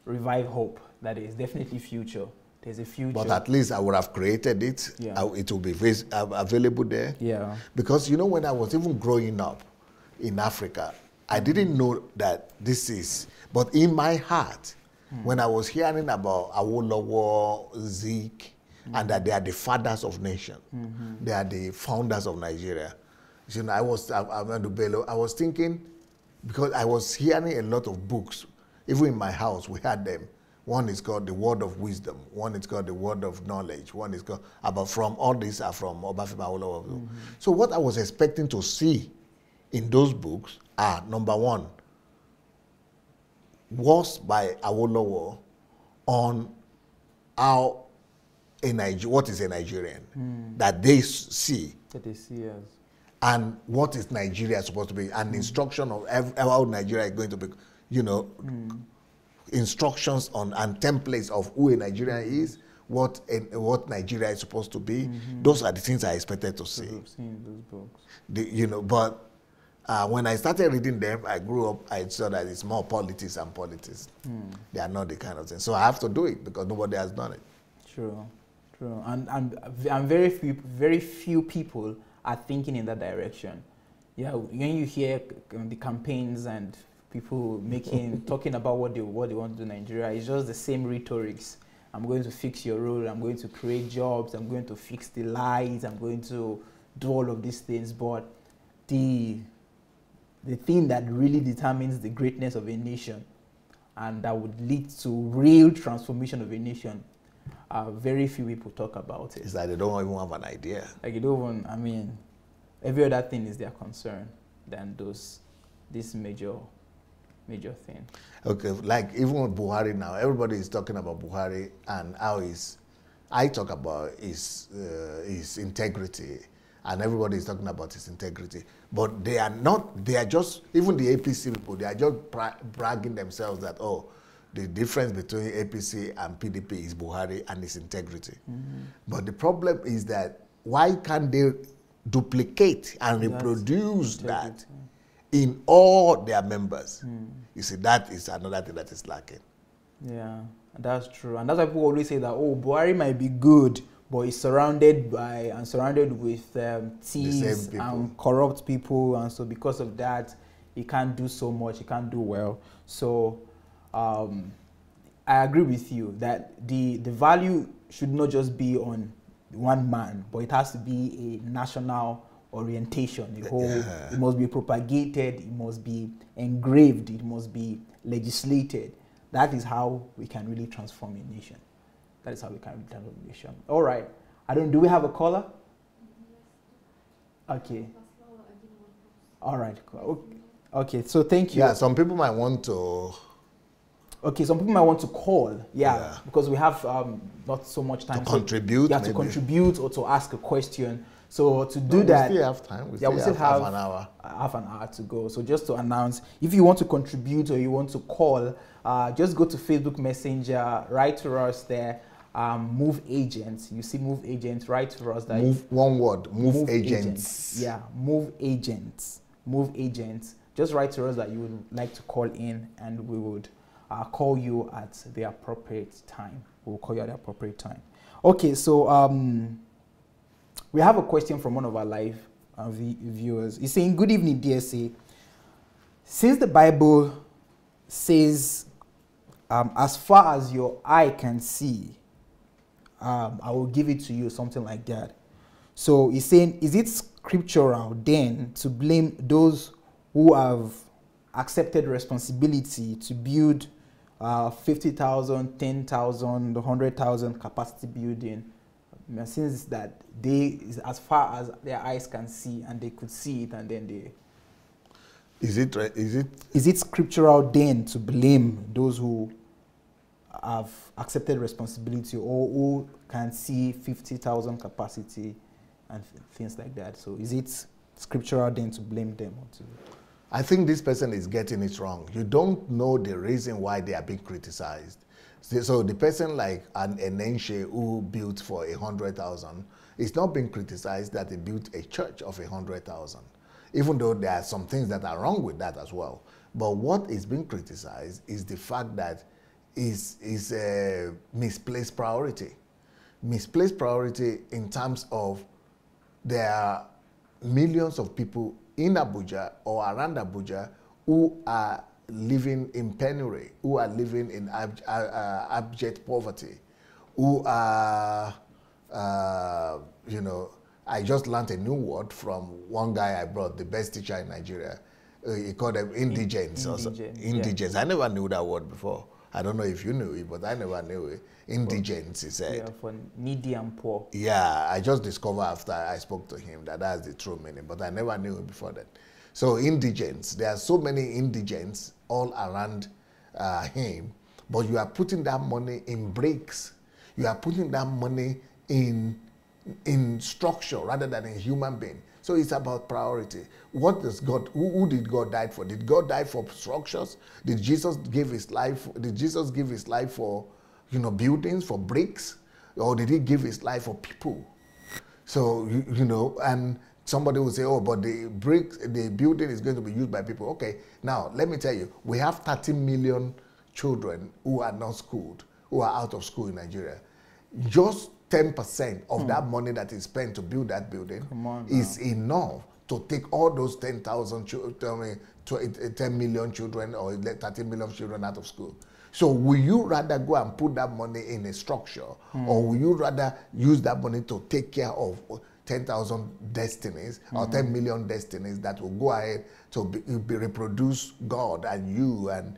revive hope. That is definitely future. There's a future. But at least I would have created it. Yeah. It will be available there. Yeah. Because, when I was even growing up in Africa, I didn't know that this is. But in my heart, when I was hearing about Awolowo, Zeke, and that they are the fathers of nation, they are the founders of Nigeria. I was thinking, because I was hearing a lot of books, even in my house, we had them. One is called The Word of Wisdom. One is called The Word of Knowledge. One is called, all these are from Obafemi Awolowo. So what I was expecting to see in those books are, number one, works by Awolowo on what is a Nigerian, that they see. That they see as. And what is Nigeria supposed to be, an instruction of how Nigeria is going to be, instructions on and templates of who a Nigerian is, what Nigeria is supposed to be. Those are the things I expected to see. Seen those books. But when I started reading them, I grew up, I saw that it's more politics and politics. They are not the kind of thing. So I have to do it because nobody has done it. True. And very few people are thinking in that direction. Yeah, when you hear the campaigns and people talking about what they want to do in Nigeria, it's just the same rhetorics. I'm going to fix your role, I'm going to create jobs, I'm going to fix the lies, I'm going to do all of these things, but the the thing that really determines the greatness of a nation and that would lead to real transformation of a nation, very few people talk about it. It's like they don't even have an idea. Like you don't even, I mean, every other thing is their concern than this major thing. Okay, like even with Buhari now, everybody is talking about Buhari and how I talk about his integrity, and everybody is talking about his integrity. But they are not, they are just, even the APC people, they are just bragging themselves that, oh, the difference between APC and PDP is Buhari and his integrity. Mm-hmm. But the problem is that why can't they duplicate and reproduce that in all their members? You see, that is another thing that is lacking. Yeah, that's true. And that's why people always say that, oh, Buhari might be good, but he's surrounded with thieves and corrupt people. And so because of that, he can't do so much, he can't do well. So I agree with you that the value should not just be on one man, but it has to be a national orientation. The whole, it must be propagated, it must be engraved, it must be legislated. That is how we can really transform a nation. That is how we can really transform a nation. All right. Do we have a caller? Okay. All right. Okay. So thank you. Yeah. Some people might want to. Okay. Some people might want to call. Yeah. Because we have not so much time to contribute. You have to contribute or to ask a question. So to do that, we still have time. We still have half an hour. Half an hour to go. So just to announce, if you want to contribute or you want to call, just go to Facebook Messenger, write to us there. Move agents. You see, move agents. Write to us. That move one word. Move agents. Yeah, move agents. Move agents. Just write to us that you would like to call in, and we would call you at the appropriate time. We'll call you at the appropriate time. Okay, so we have a question from one of our live viewers. He's saying, good evening, DSA. Since the Bible says, as far as your eye can see, I will give it to you, something like that. So he's saying, is it scriptural then to blame those who have accepted responsibility to build 50,000, 10,000, 100,000 capacity building, since that they, as far as their eyes can see, and they could see it, and then they... Is it scriptural then to blame those who have accepted responsibility or who can see 50,000 capacity and things like that? So is it scriptural then to blame them? Or to... I think this person is getting it wrong. You don't know the reason why they are being criticized. So the person like an Enenche who built for 100,000 is not being criticized that he built a church of 100,000, even though there are some things that are wrong with that as well. But what is being criticized is the fact that is a misplaced priority. Misplaced priority in terms of there are millions of people in Abuja or around Abuja who are living in penury, who are living in abject poverty, who are, you know, I just learned a new word from one guy I brought, the best teacher in Nigeria. He called them indigents. Indigents. Yeah. I never knew that word before. I don't know if you knew it, but I never knew it. Indigents, he said. Yeah, for needy and poor. Yeah, I just discovered after I spoke to him that that's the true meaning, but I never knew it before that. So indigents, there are so many indigents all around him, but you are putting that money in bricks. You are putting that money in structure rather than in human being. So it's about priority. What does God, who did God die for? Did God die for structures? Did Jesus give his life? Did Jesus give his life for, you know, buildings, for bricks? Or did he give his life for people? So, you know, and somebody will say, oh, but the building is going to be used by people. Okay, now let me tell you, we have 30 million children who are not schooled, who are out of school in Nigeria. Just 10% of that money that is spent to build that building is enough to take all those 10,000 children, 10 million children or 30 million children out of school. So will you rather go and put that money in a structure or will you rather use that money to take care of 10,000 destinies or 10 million destinies that will go ahead to reproduce God and you. And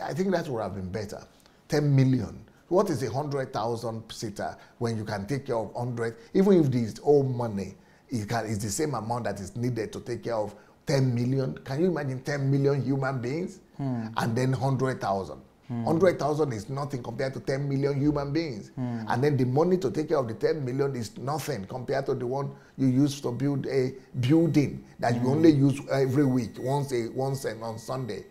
I think that would have been better. 10 million. What is a 100,000 seater when you can take care of 100? Even if this old money, it's the same amount that is needed to take care of 10 million. Can you imagine 10 million human beings? And then 100,000. 100,000 is nothing compared to 10 million human beings. And then the money to take care of the 10 million is nothing compared to the one you use to build a building that you only use every week, once on Sunday.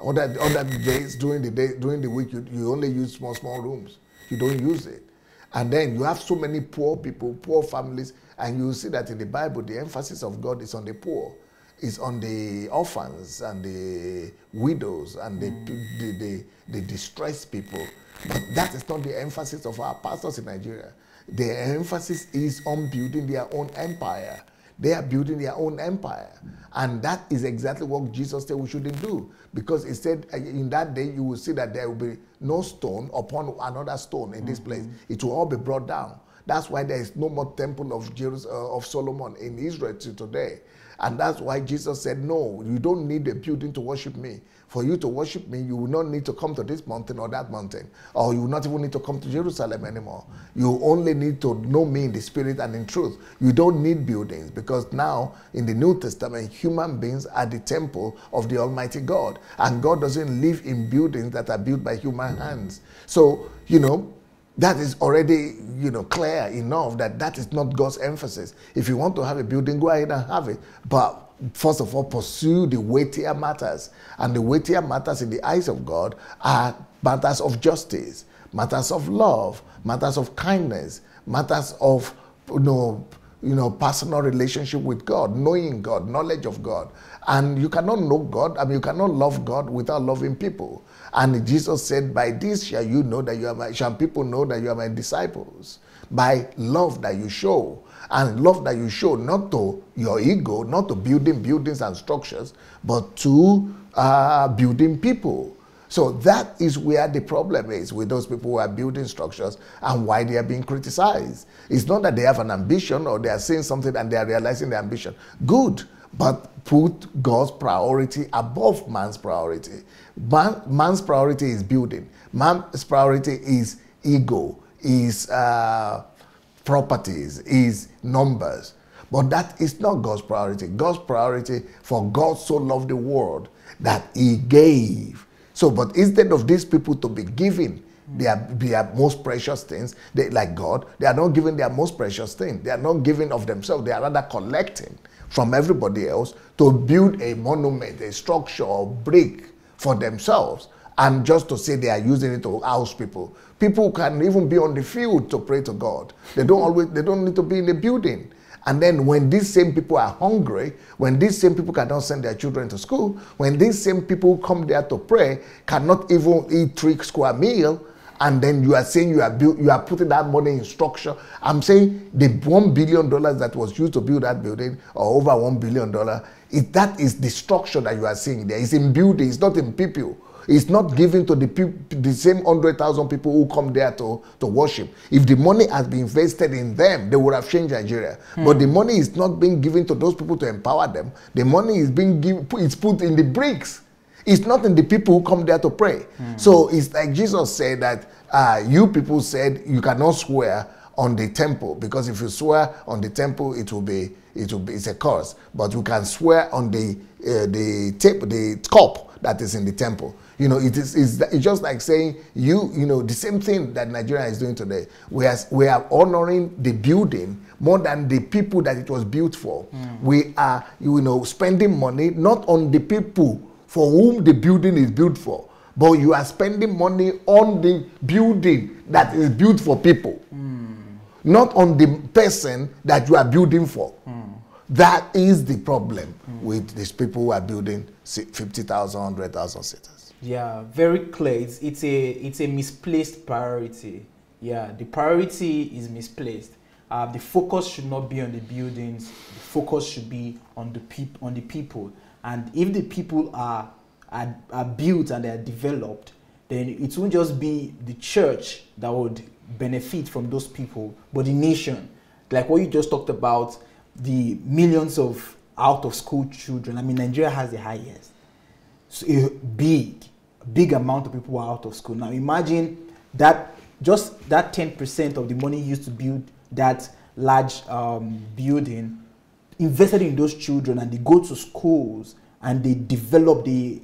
Other days, during the week, you only use small rooms. You don't use it. And then you have so many poor people, poor families, and you see that in the Bible, the emphasis of God is on the poor. Is on the orphans and the widows and the distressed people. But that is not the emphasis of our pastors in Nigeria. The emphasis is on building their own empire. They are building their own empire. And that is exactly what Jesus said we shouldn't do. Because he said, in that day, you will see that there will be no stone upon another stone in this place. It will all be brought down. That's why there is no more temple of Solomon in Israel today. And that's why Jesus said, no, you don't need a building to worship me. For you to worship me, you will not need to come to this mountain or that mountain. Or you will not even need to come to Jerusalem anymore. You only need to know me in the spirit and in truth. You don't need buildings, because now in the New Testament, human beings are the temple of the Almighty God. And God doesn't live in buildings that are built by human hands. So, that is already, clear enough that that is not God's emphasis. If you want to have a building, go ahead and have it. But first of all, pursue the weightier matters. And the weightier matters in the eyes of God are matters of justice, matters of love, matters of kindness, matters of, personal relationship with God, knowing God, knowledge of God. And you cannot know God, you cannot love God without loving people. And Jesus said, by this shall you know that you are shall people know that you are my disciples, by love that you show. And love that you show not to your ego, not to building buildings and structures, but to building people. So that is where the problem is with those people who are building structures and why they are being criticized. It's not that they have an ambition or they are saying something and they are realizing their ambition. Good, but put God's priority above man's priority. Man's priority is building. Man's priority is ego, is properties, is numbers. But that is not God's priority. God's priority, for God so loved the world that he gave. So, but instead of these people to be giving their most precious things, like God, they are not giving their most precious thing. They are not giving of themselves. They are rather collecting from everybody else to build a monument, a structure, or brick for themselves, and just to say they are using it to house people. People can even be on the field to pray to God. They don't need to be in the building. And then when these same people are hungry, when these same people cannot send their children to school, when these same people come there to pray, cannot even eat 3 square meals, and then you are saying you are putting that money in structure. I'm saying the $1 billion that was used to build that building, or over $1 billion, that is the structure that you are seeing there. It's in building, it's not in people. It's not given to the same 100,000 people who come there to worship. If the money has been invested in them, they would have changed Nigeria. But the money is not being given to those people to empower them. The money is being it's put in the bricks. It's not in the people who come there to pray. So it's like Jesus said that you people said you cannot swear on the temple, because if you swear on the temple, it's a curse. But you can swear on the cup that is in the temple. It's just like saying the same thing that Nigeria is doing today. We are honoring the building more than the people that it was built for. We are spending money not on the people for whom the building is built for, but you are spending money on the building that is built for people, not on the person that you are building for. That is the problem with these people who are building 50,000, 100,000 seaters. Yeah, very clear. It's a misplaced priority. Yeah, the priority is misplaced. The focus should not be on the buildings. The focus should be on the people. And if the people are built and they are developed, then it won't just be the church that would benefit from those people, but the nation. like what you just talked about, the millions of out of school children. I mean, Nigeria has the highest. So a big amount of people are out of school. Now imagine that just that 10% of the money used to build that large building, invested in those children, and they go to schools and they develop, they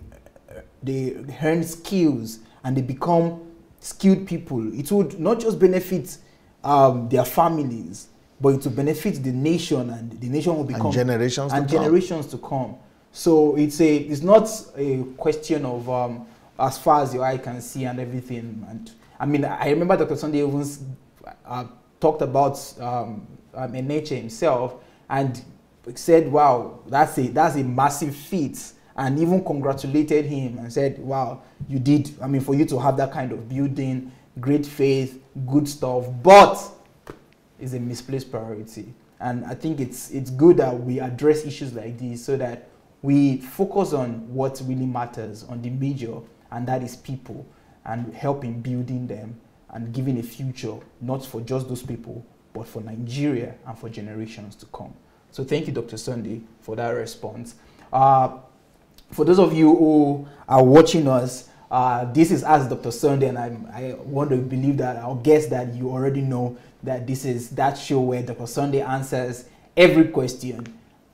learn skills and they become skilled people. It would not just benefit their families, but it will benefit the nation, and the nation will become, and generations to come. So it's not a question of as far as your eye can see and everything. And I mean, I remember Dr. Sunday even talked about nature himself and said, "Wow, that's a massive feat," and even congratulated him and said, "Wow, you did. I mean, for you to have that kind of building, great faith, good stuff, but it's a misplaced priority." And I think it's good that we address issues like this so that we focus on what really matters, on the major, and that is people, and help in building them and giving a future, not for just those people, but for Nigeria and for generations to come. So thank you, Dr. Sunday, for that response. For those of you who are watching us, this is Ask Dr. Sunday, and I want to believe that, I'll guess that you already know that this is that show where Dr. Sunday answers every question,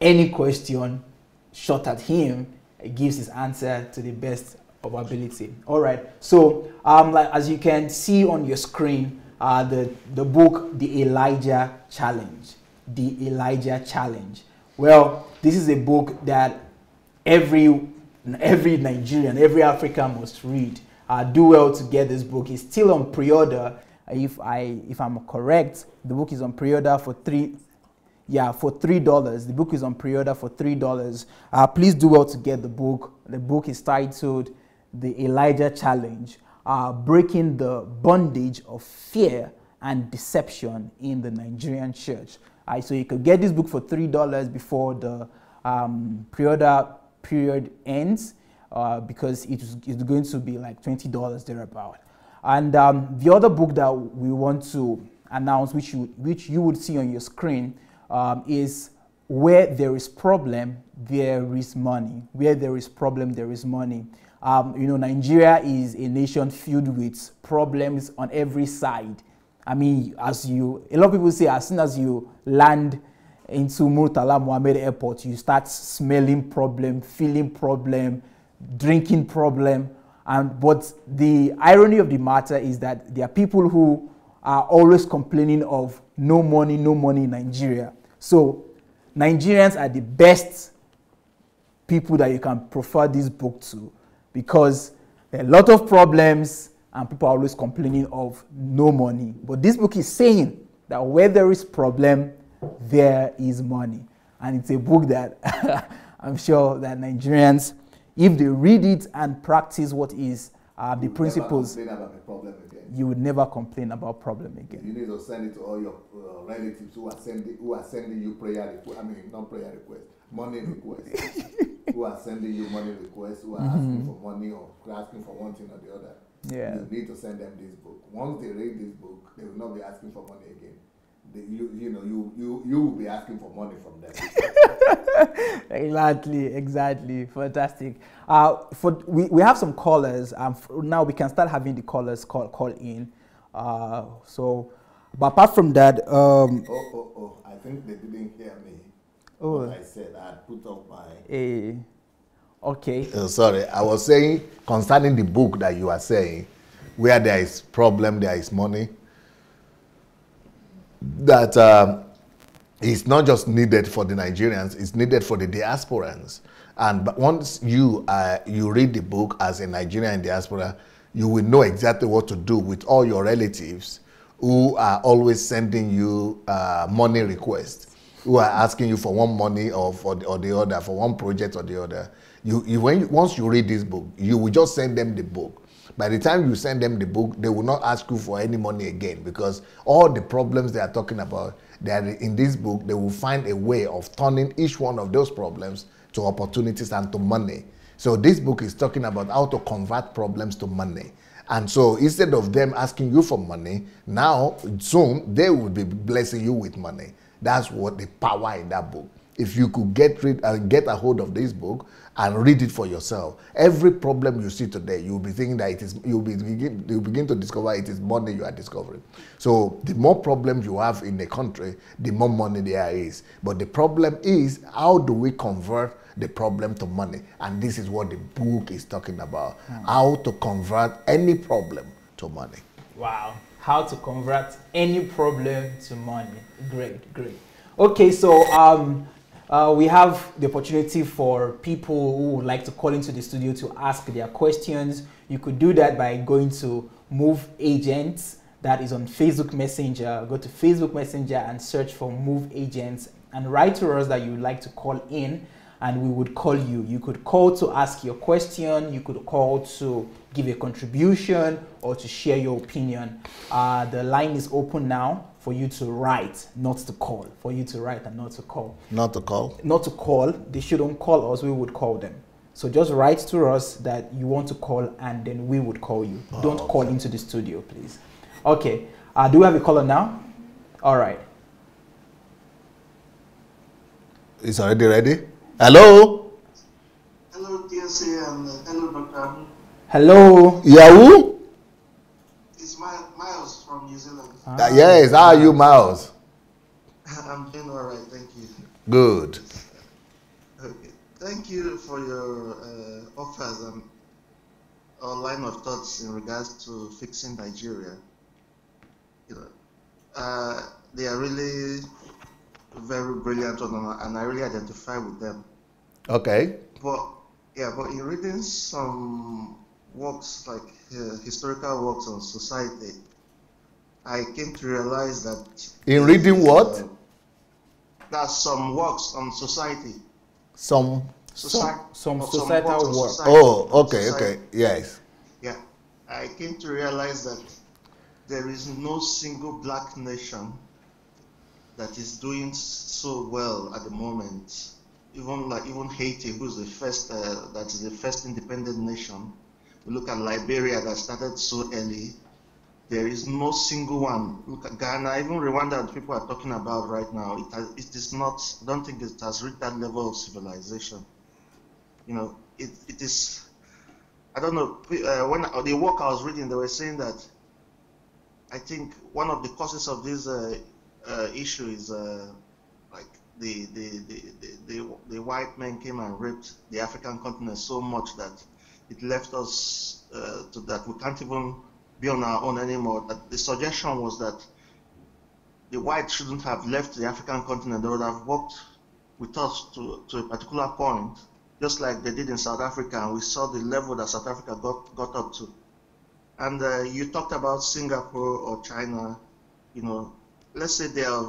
any question shot at him, gives his answer to the best of ability. All right. So, like as you can see on your screen, the book, The Elijah Challenge. The Elijah Challenge. Well, this is a book that every Nigerian, every African must read. Do well to get this book. It's still on pre-order. If I'm correct, the book is on pre-order for $3. The book is on pre-order for $3. Please do well to get the book. The book is titled The Elijah Challenge, Breaking the Bondage of Fear and Deception in the Nigerian Church. So you could get this book for $3 before the pre-order period ends, because it's going to be like $20 thereabout. And the other book that we want to announce, which you would see on your screen, is Where There Is Problem, There Is Money. Where there is problem, there is money. Nigeria is a nation filled with problems on every side. I mean, a lot of people say, as soon as you land into Murtala Mohammed Airport, you start smelling problem, feeling problem, drinking problem. But the irony of the matter is that there are people who are always complaining of no money in Nigeria. So Nigerians are the best people that you can prefer this book to, because there are a lot of problems and people are always complaining of no money. But this book is saying that where there is problem, there is money. And it's a book that I'm sure that Nigerians, if they read it and practice what is the principles, you would never complain about problem again. You need to send it to all your relatives who are sending you money requests. Who are sending you money requests, who are asking for money or asking for one thing or the other. Yeah. You need to send them this book. Once they read this book, they will not be asking for money again. You will be asking for money from them. Exactly. Fantastic. We have some callers. Now we can start having the callers call in. But apart from that, I think they didn't hear me. What I said, I put up my. Okay. Sorry, I was saying concerning the book that you are saying, where there is problem, there is money. That it's not just needed for the Nigerians; it's needed for the diasporans. But once you read the book as a Nigerian in diaspora, you will know exactly what to do with all your relatives who are always sending you money requests, who are asking you for one money or the other, for one project or the other. Once you read this book, you will just send them the book. By the time you send them the book, they will not ask you for any money again, because all the problems they are talking about, they are in this book. They will find a way of turning each one of those problems to opportunities and to money. So this book is talking about how to convert problems to money. And so instead of them asking you for money, now soon they will be blessing you with money. That's what the power in that book. If you could get a hold of this book and read it for yourself, every problem you see today, you'll be thinking that you'll begin to discover it is money you are discovering. So the more problems you have in the country, the more money there is. But the problem is, how do we convert the problem to money? And this is what the book is talking about. How to convert any problem to money. Wow. How to convert any problem to money. Great, great. Okay, so we have the opportunity for people who would like to call into the studio to ask their questions. You could do that by going to Move Agents. That is on Facebook Messenger. Go to Facebook Messenger and search for Move Agents and write to us that you would like to call in, and we would call you. You could call to ask your question. You could call to give a contribution or to share your opinion. The line is open now for you to write, not to call. For you to write and not to call. Not to call? Not to call. They shouldn't call us. We would call them. So just write to us that you want to call, and then we would call you. Don't call into the studio, please. Okay. Do we have a caller now? All right. It's already ready? Hello? Hello, TSA, and hello, Dr. Hello? Yahoo? It's Miles from New Zealand. Yes, how are you, Miles? I'm doing all right, thank you. Good. Okay. Thank you for your offers and our line of thoughts in regards to fixing Nigeria. You know, they are really very brilliant, and I really identify with them. Okay. But in reading some works like historical works on society, I came to realize that in reading what? There's some works on society. Some societal work. Oh, okay, okay, yes. Yeah, I came to realize that there is no single black nation that is doing so well at the moment. Even Haiti, who's the first, that is the first independent nation. We look at Liberia that started so early. There is no single one. Look at Ghana, even Rwanda that people are talking about right now. It is not, I don't think it has reached that level of civilization. You know, it is, I don't know, when the work I was reading, they were saying that I think one of the causes of this issue is like the white men came and raped the African continent so much that it left us to that we can't even be on our own anymore. That the suggestion was that the whites shouldn't have left the African continent. They would have walked with us to a particular point, just like they did in South Africa, and we saw the level that South Africa got up to. And you talked about Singapore or China. You know, let's say they are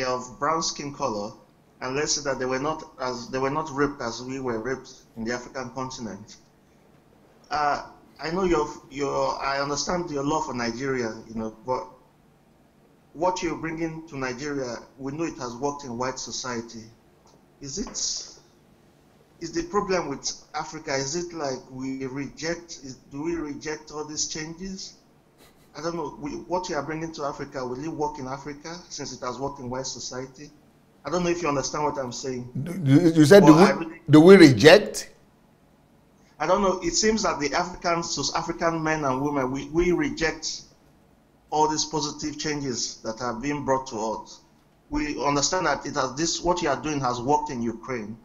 of brown skin color, and let's say that they were not raped as we were raped in the African continent. I know I understand your love for Nigeria, you know, but what you're bringing to Nigeria, we know it has worked in white society. Is the problem with Africa, is it like do we reject all these changes? I don't know, what you are bringing to Africa, will it work in Africa since it has worked in white society? I don't know if you understand what I'm saying. You said, do we reject? I don't know, it seems that the African men and women, we reject all these positive changes that are being brought to us. We understand that what you are doing has worked in Ukraine,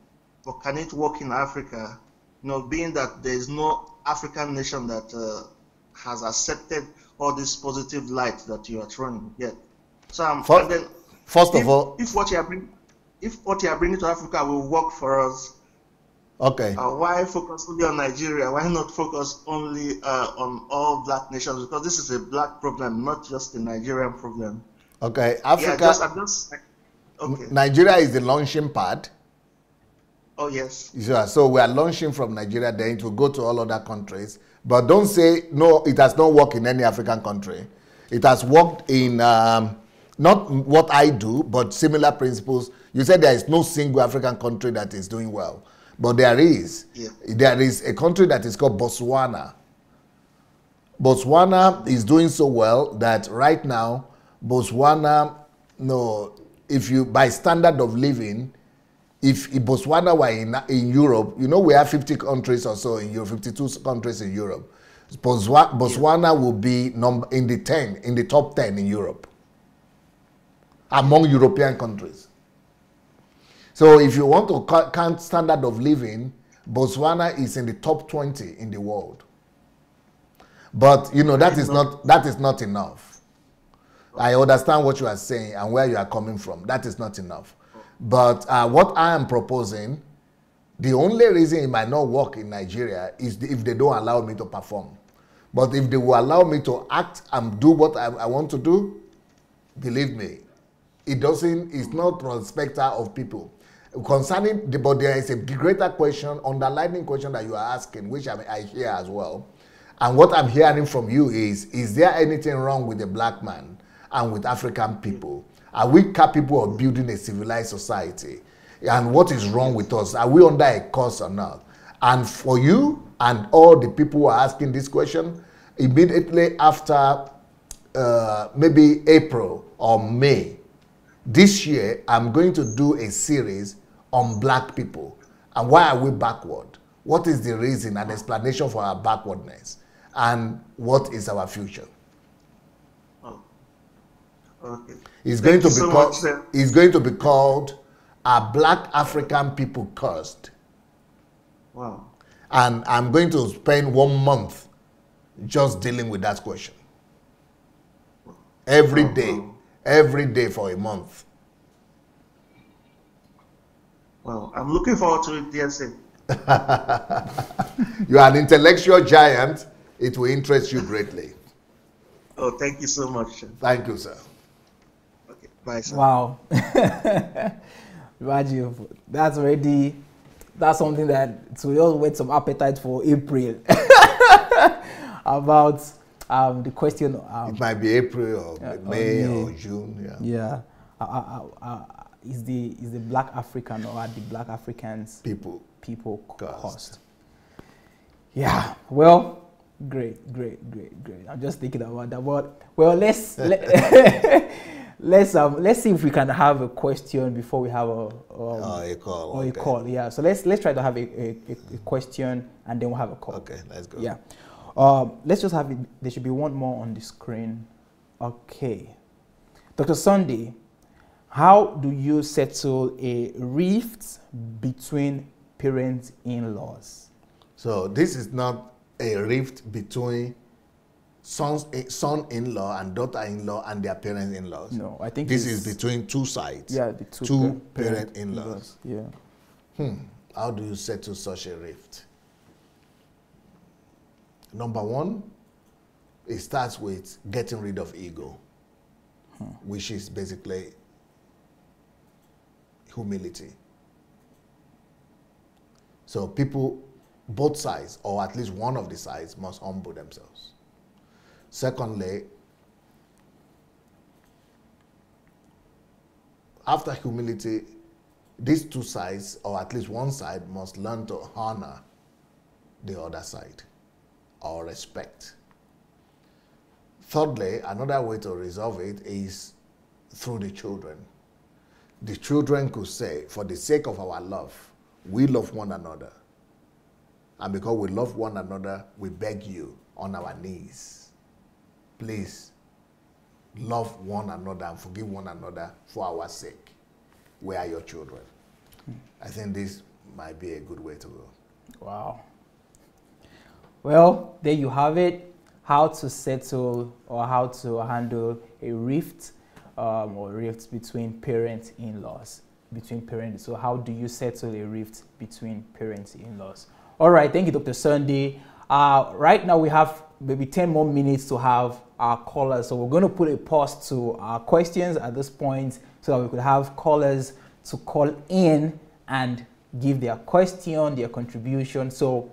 but can it work in Africa? You know, being that there is no African nation that has accepted all this positive light that you are throwing yet. So first of all, if what you are bringing to Africa will work for us, okay. Why focus only on Nigeria? Why not focus only on all black nations? Because this is a black problem, not just a Nigerian problem. Okay, Africa. Okay. Nigeria is the launching pad. Oh yes. Yeah, so we are launching from Nigeria, then it will go to all other countries. But don't say no. It has not worked in any African country. It has worked in not what I do, but similar principles. You said there is no single African country that is doing well. But there is. Yeah. There is a country that is called Botswana. Botswana is doing so well that right now, Botswana No, if you, by standard of living, if Botswana were in Europe, you know we have 50 countries or so in Europe, 52 countries in Europe. Botswana will be in the top 10 in Europe, among European countries. So if you want to count standard of living, Botswana is in the top 20 in the world. But you know that is not enough. I understand what you are saying and where you are coming from. That is not enough. But what I am proposing, the only reason it might not work in Nigeria is if they don't allow me to perform. But if they will allow me to act and do what I want to do, believe me, it's not respecter of people. Concerning but there is a greater question, underlying question that you are asking, which I hear as well. And what I'm hearing from you is there anything wrong with the black man and with African people? Are we capable of building a civilized society? And what is wrong with us? Are we under a curse or not? And for you and all the people who are asking this question, immediately after maybe April or May this year, I'm going to do a series on black people. And why are we backward? What is the reason and explanation for our backwardness? And what is our future? Oh, okay. It's going to be called Are Black African People Cursed? Wow. And I'm going to spend 1 month just dealing with that question. Every day for a month. Well, I'm looking forward to it, dear sir. You are an intellectual giant. It will interest you greatly. Oh, thank you so much, sir. Thank you, sir. Okay, bye, sir. Wow. Imagine, that's something that we all whet some appetite for April. About the question. It might be April or May or June. Yeah. Is the black African or are the black Africans people cost? Yeah. Well, great. I'm just thinking about that. But well, let's see if we can have a question before we have a call. A call. Yeah. So let's try to have a question and then we'll have a call. Okay. Let's go. Yeah. Let's just have it. There should be one more on the screen. Okay. Dr. Sunday, how do you settle a rift between parent-in-laws? So this is not a rift between son-in-law and daughter-in-law and their parents-in-laws. No, I think this is between two sides. Yeah, the two parent-in-laws. Yeah. How do you settle such a rift? Number one, it starts with getting rid of ego, which is basically humility. So people, both sides, or at least one of the sides, must humble themselves. Secondly, after humility, these two sides, or at least one side, must learn to honor the other side, or respect. Thirdly, another way to resolve it is through the children. The children could say, for the sake of our love, we love one another. And because we love one another, we beg you on our knees, please love one another and forgive one another for our sake. We are your children. I think this might be a good way to go. Wow. Well, there you have it. How to settle or how to handle a rift or rifts between parents-in-laws. So how do you settle a rift between parents-in-laws? All right, thank you, Dr. Sunday. Right now we have maybe 10 more minutes to have our callers. So we're going to put a pause to our questions at this point so that we could have callers to call in and give their question, their contribution. So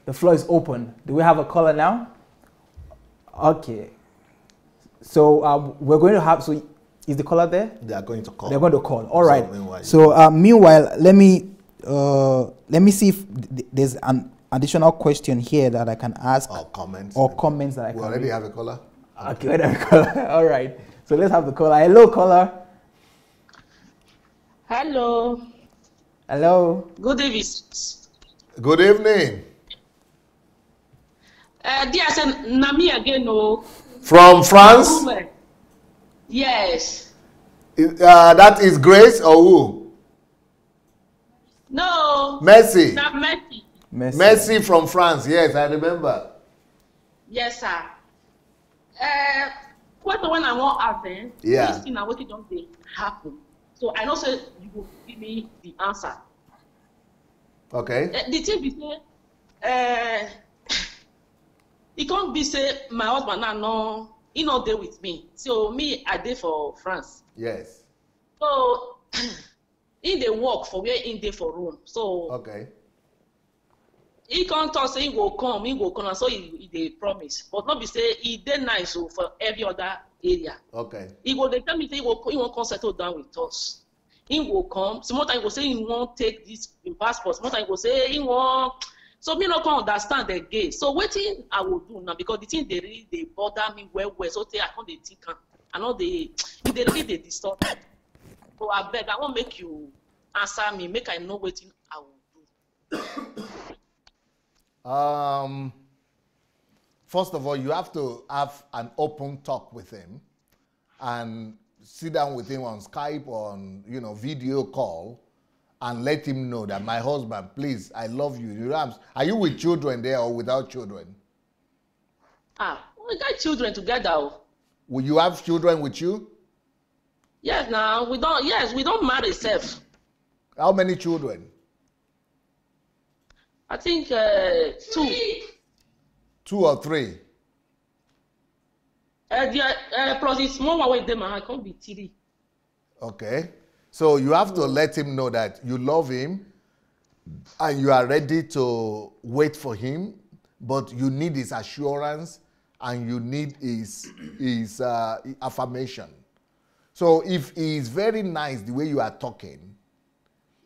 the floor is open. Do we have a caller now? Okay. So we're going to have, so is the caller there? They are going to call. They're going to call. All right. So meanwhile, let me see if there's an additional question here that I can ask. Or comments. Or comments that I can We already read. have a caller. Okay, we have a caller. All right. So let's have the caller. Hello, caller. Hello. Hello. Good evening. Good evening. Dear, I said, Nami again, no. From France? Yes. That is Grace or who? No. Mercy. Not Messi. Mercy from France. Yes, I remember. Yes, sir. What the one I want ask then? Yeah. This thing I waiting don't they happen. So I know say you will give me the answer. Okay. The thing be say, it can't be say my husband now no, he not there with me. So me I dey for France. Yes. So in the work for where in there for room. So Okay. he can't talk say he will come, and so he dey promise. But not be say he dey nice so for every other area. Okay. He will tell me say he won't come settle down with us. He will come. Some more time he will say he won't take this in passport. Some more time he will say he won't. So me not can understand the gay. So what thing I will do now because the thing they really they bother me well. So I can't they think I know they really they disturb me. So I beg I won't make you answer me. Make I know what thing I will do. First of all, you have to have an open talk with him and sit down with him on Skype or on, video call and let him know that my husband, please, I love you. Are you with children there or without children? We got children together. Will you have children with you? Yes, now we don't. Yes, we don't marry self. How many children? I think 2. 2 or 3? Plus it's more one way them. I can't be 3. Okay. So you have to let him know that you love him and you are ready to wait for him, but you need his assurance and you need his affirmation. So if he is very nice the way you are talking,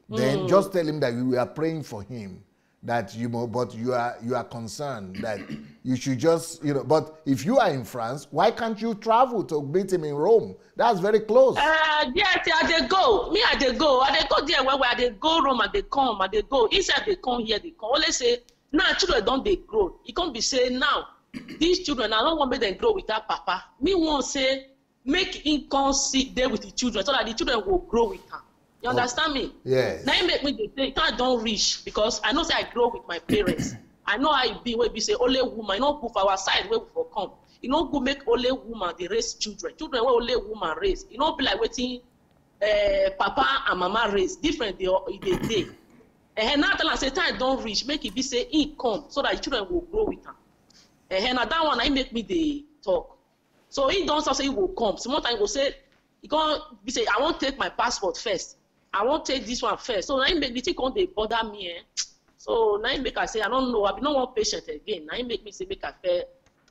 then just tell him that you are praying for him, that but you are concerned that you should just But if you are in France, why can't you travel to meet him in Rome? That's very close. Yes, I dey go. Me, I dey go. I dey go there where I dey go Rome. I dey come. I dey go. Inside they come here. They come. Only say now children don't they grow. It can't be say now these children. I don't want me them grow without papa. Me won't say make him come sit there with the children so that the children will grow with her. You understand me? Yes. Now you make me the time don't reach because I know say I grow with my parents. I know how it be where we say only woman, you know, put for our side where we for come. You know, go make only woman they raise children. Children where only woman raise. You know, be like waiting papa and mama raise. Different they day. And now tell her say time don't reach, make it be say he come so that the children will grow with her. And now that one I make me the talk. So he don't say he will come. Some more time he will say he can't be say I won't take my passport first. I won't take this one first. So now you make the thing they bother me. So now you make I say I don't know. I be not one patient again. Now you make me say make I fair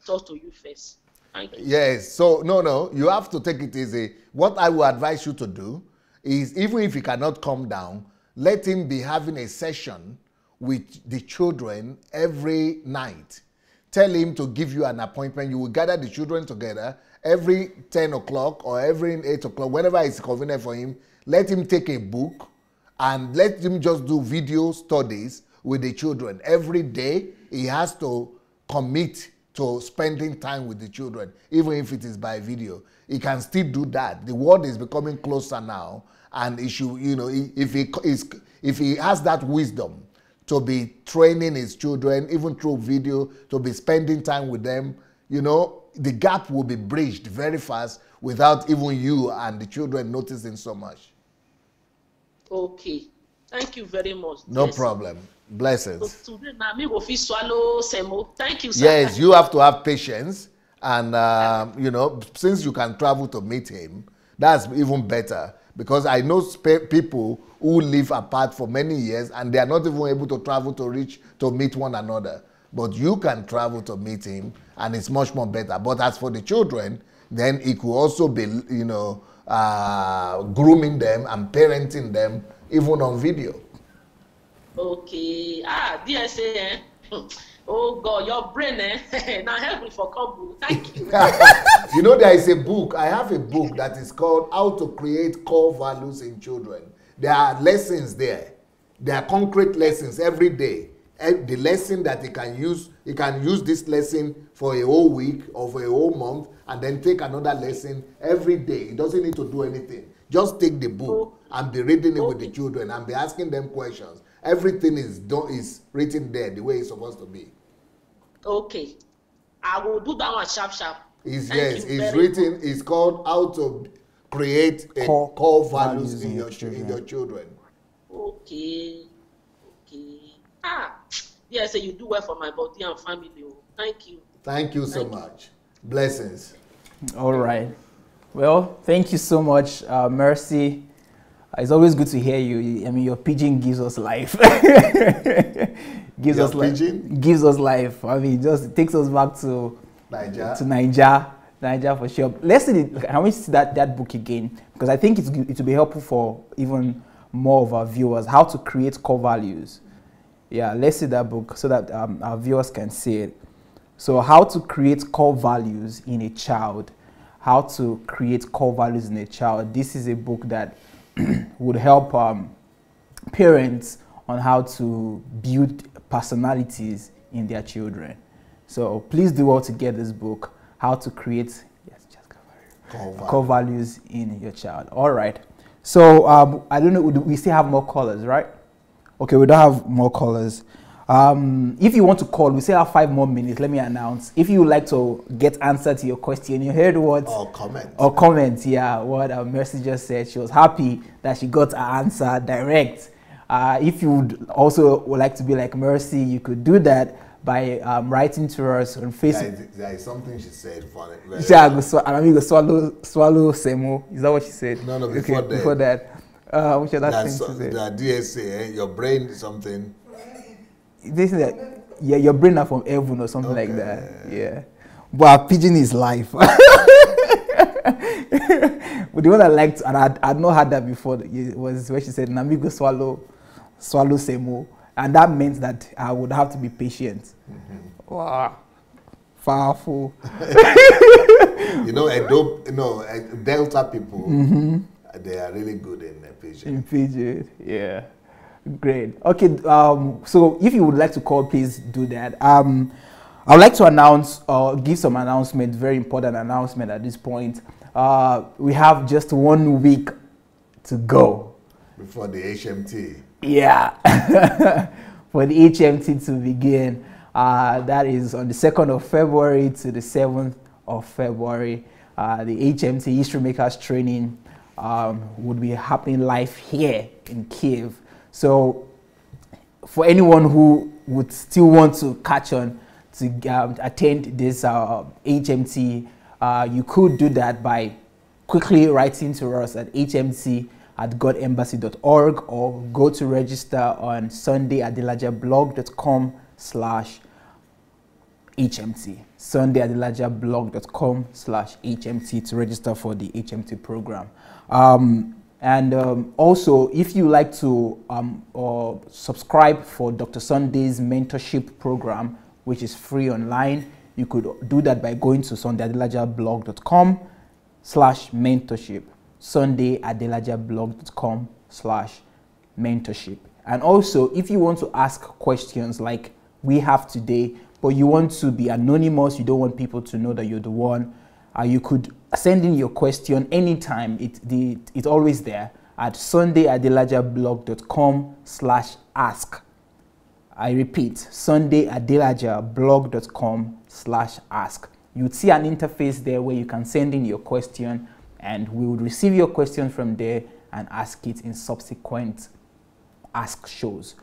talk to you first. Thank you. Yes. So no. You have to take it easy. What I will advise you to do is even if he cannot come down, let him be having a session with the children every night. Tell him to give you an appointment. You will gather the children together every 10 o'clock or every 8 o'clock, whenever it's convenient for him. Let him take a book and let him just do video studies with the children. Every day, he has to commit to spending time with the children, even if it is by video. He can still do that. The world is becoming closer now, and he should, if he has that wisdom to be training his children, even through video, to be spending time with them, the gap will be bridged very fast without even you and the children noticing so much. Okay. Thank you very much. No problem. Blessings. So today now me go fit swallow semo. Thank you, sir. Yes, you have to have patience, and since you can travel to meet him, that's even better, because I know people who live apart for many years and they are not even able to travel to meet one another. But you can travel to meet him, and it's much more better. But as for the children, then it could also be grooming them and parenting them even on video. Okay. DSA, Oh God, your brain, eh? Now help me for combo. Thank you. You know, there is a book. I have a book that is called How to Create Core Values in Children. There are lessons there. There are concrete lessons every day. The lesson that he can use this lesson for a whole week or for a whole month, and then take another lesson every day. He doesn't need to do anything. Just take the book and be reading it with the children and be asking them questions. Everything is written there the way it's supposed to be. Okay, I will do that one sharp. It's written. It's called How to Create a core values in your children. Okay. Yes, you do well for my body and family. Thank you. Thank you so much. Blessings. All right. Well, thank you so much, Mercy. It's always good to hear you. I mean, your pidgin gives us life. gives us life. I mean, just takes us back to Niger for sure. Let's see. Can we see that book again? Because I think it will be helpful for even more of our viewers. How to create core values. Yeah, let's see that book so that our viewers can see it. So, how to create core values in a child. How to create core values in a child. This is a book that would help parents on how to build personalities in their children. So please do well to get this book, How to Create Core Values in Your Child. All right. So I don't know, we still have more callers, right? Okay, we don't have more callers. If you want to call, we still have 5 more minutes. Let me announce. If you would like to get answer to your question, you heard what? Or comment. Yeah, what Mercy just said. She was happy that she got her answer direct. If you would also like to be like Mercy, you could do that by writing to us on Facebook. There is something she said funny. Swallow semo. Is that what she said? No, before that. Before that. Which other thing to say? The DSA, your brain is something. This is that, yeah, your brain are from heaven or something like that. Yeah. But pidgin is life. But the one I liked, and I'd not heard that before, was where she said, Namigo swallow semo. And that meant that I would have to be patient. Mm-hmm. Wow. Powerful. Delta people, mm-hmm. They are really good in pidgin. In pidgin, yeah. Great. Okay, so if you would like to call, please do that. I would like to announce or give some announcement, very important announcement at this point. We have just 1 week to go. Before the HMT. Yeah. For the HMT to begin. That is on the 2nd of February to the 7th of February. The HMT History Makers training would be happening live here in Kiev. So for anyone who would still want to catch on to attend this HMT, you could do that by quickly writing to us at hmt@godembassy.org or go to register on sundayadelajablog.com/HMT. sundayadelajablog.com/HMT to register for the HMT program. Also, if you like to subscribe for Dr. Sunday's mentorship program, which is free online, you could do that by going to sundayadelajablog.com/mentorship. sundayadelajablog.com/mentorship. And also, if you want to ask questions like we have today, but you want to be anonymous, you don't want people to know that you're the one, you could send in your question anytime. It's always there at sundayadelajablog.com/ask. I repeat, sundayadelajablog.com/ask. You'd see an interface there where you can send in your question, and we would receive your question from there and ask it in subsequent ask shows.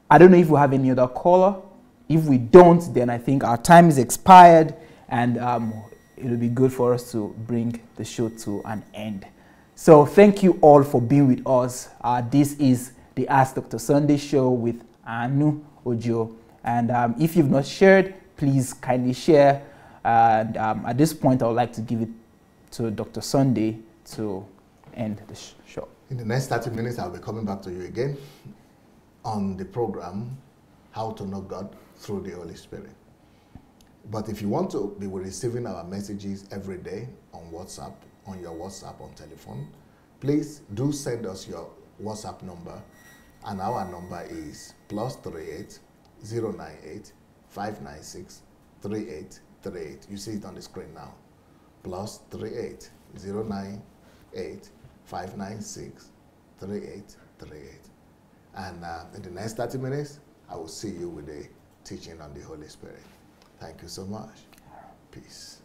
I don't know if we have any other caller. If we don't, then I think our time is expired, and it'll be good for us to bring the show to an end. So thank you all for being with us. This is the Ask Dr. Sunday show with Anu Ojo. And if you've not shared, please kindly share. And at this point, I would like to give it to Dr. Sunday to end the show. In the next 30 minutes, I'll be coming back to you again on the program, how to know God through the Holy Spirit. But if you want to be receiving our messages every day on WhatsApp, on your WhatsApp, on telephone, please do send us your WhatsApp number, and our number is +38 098 596 3838. You see it on the screen now. +38 098 596 3838. And in the next 30 minutes, I will see you with the teaching on the Holy Spirit. Thank you so much. Peace.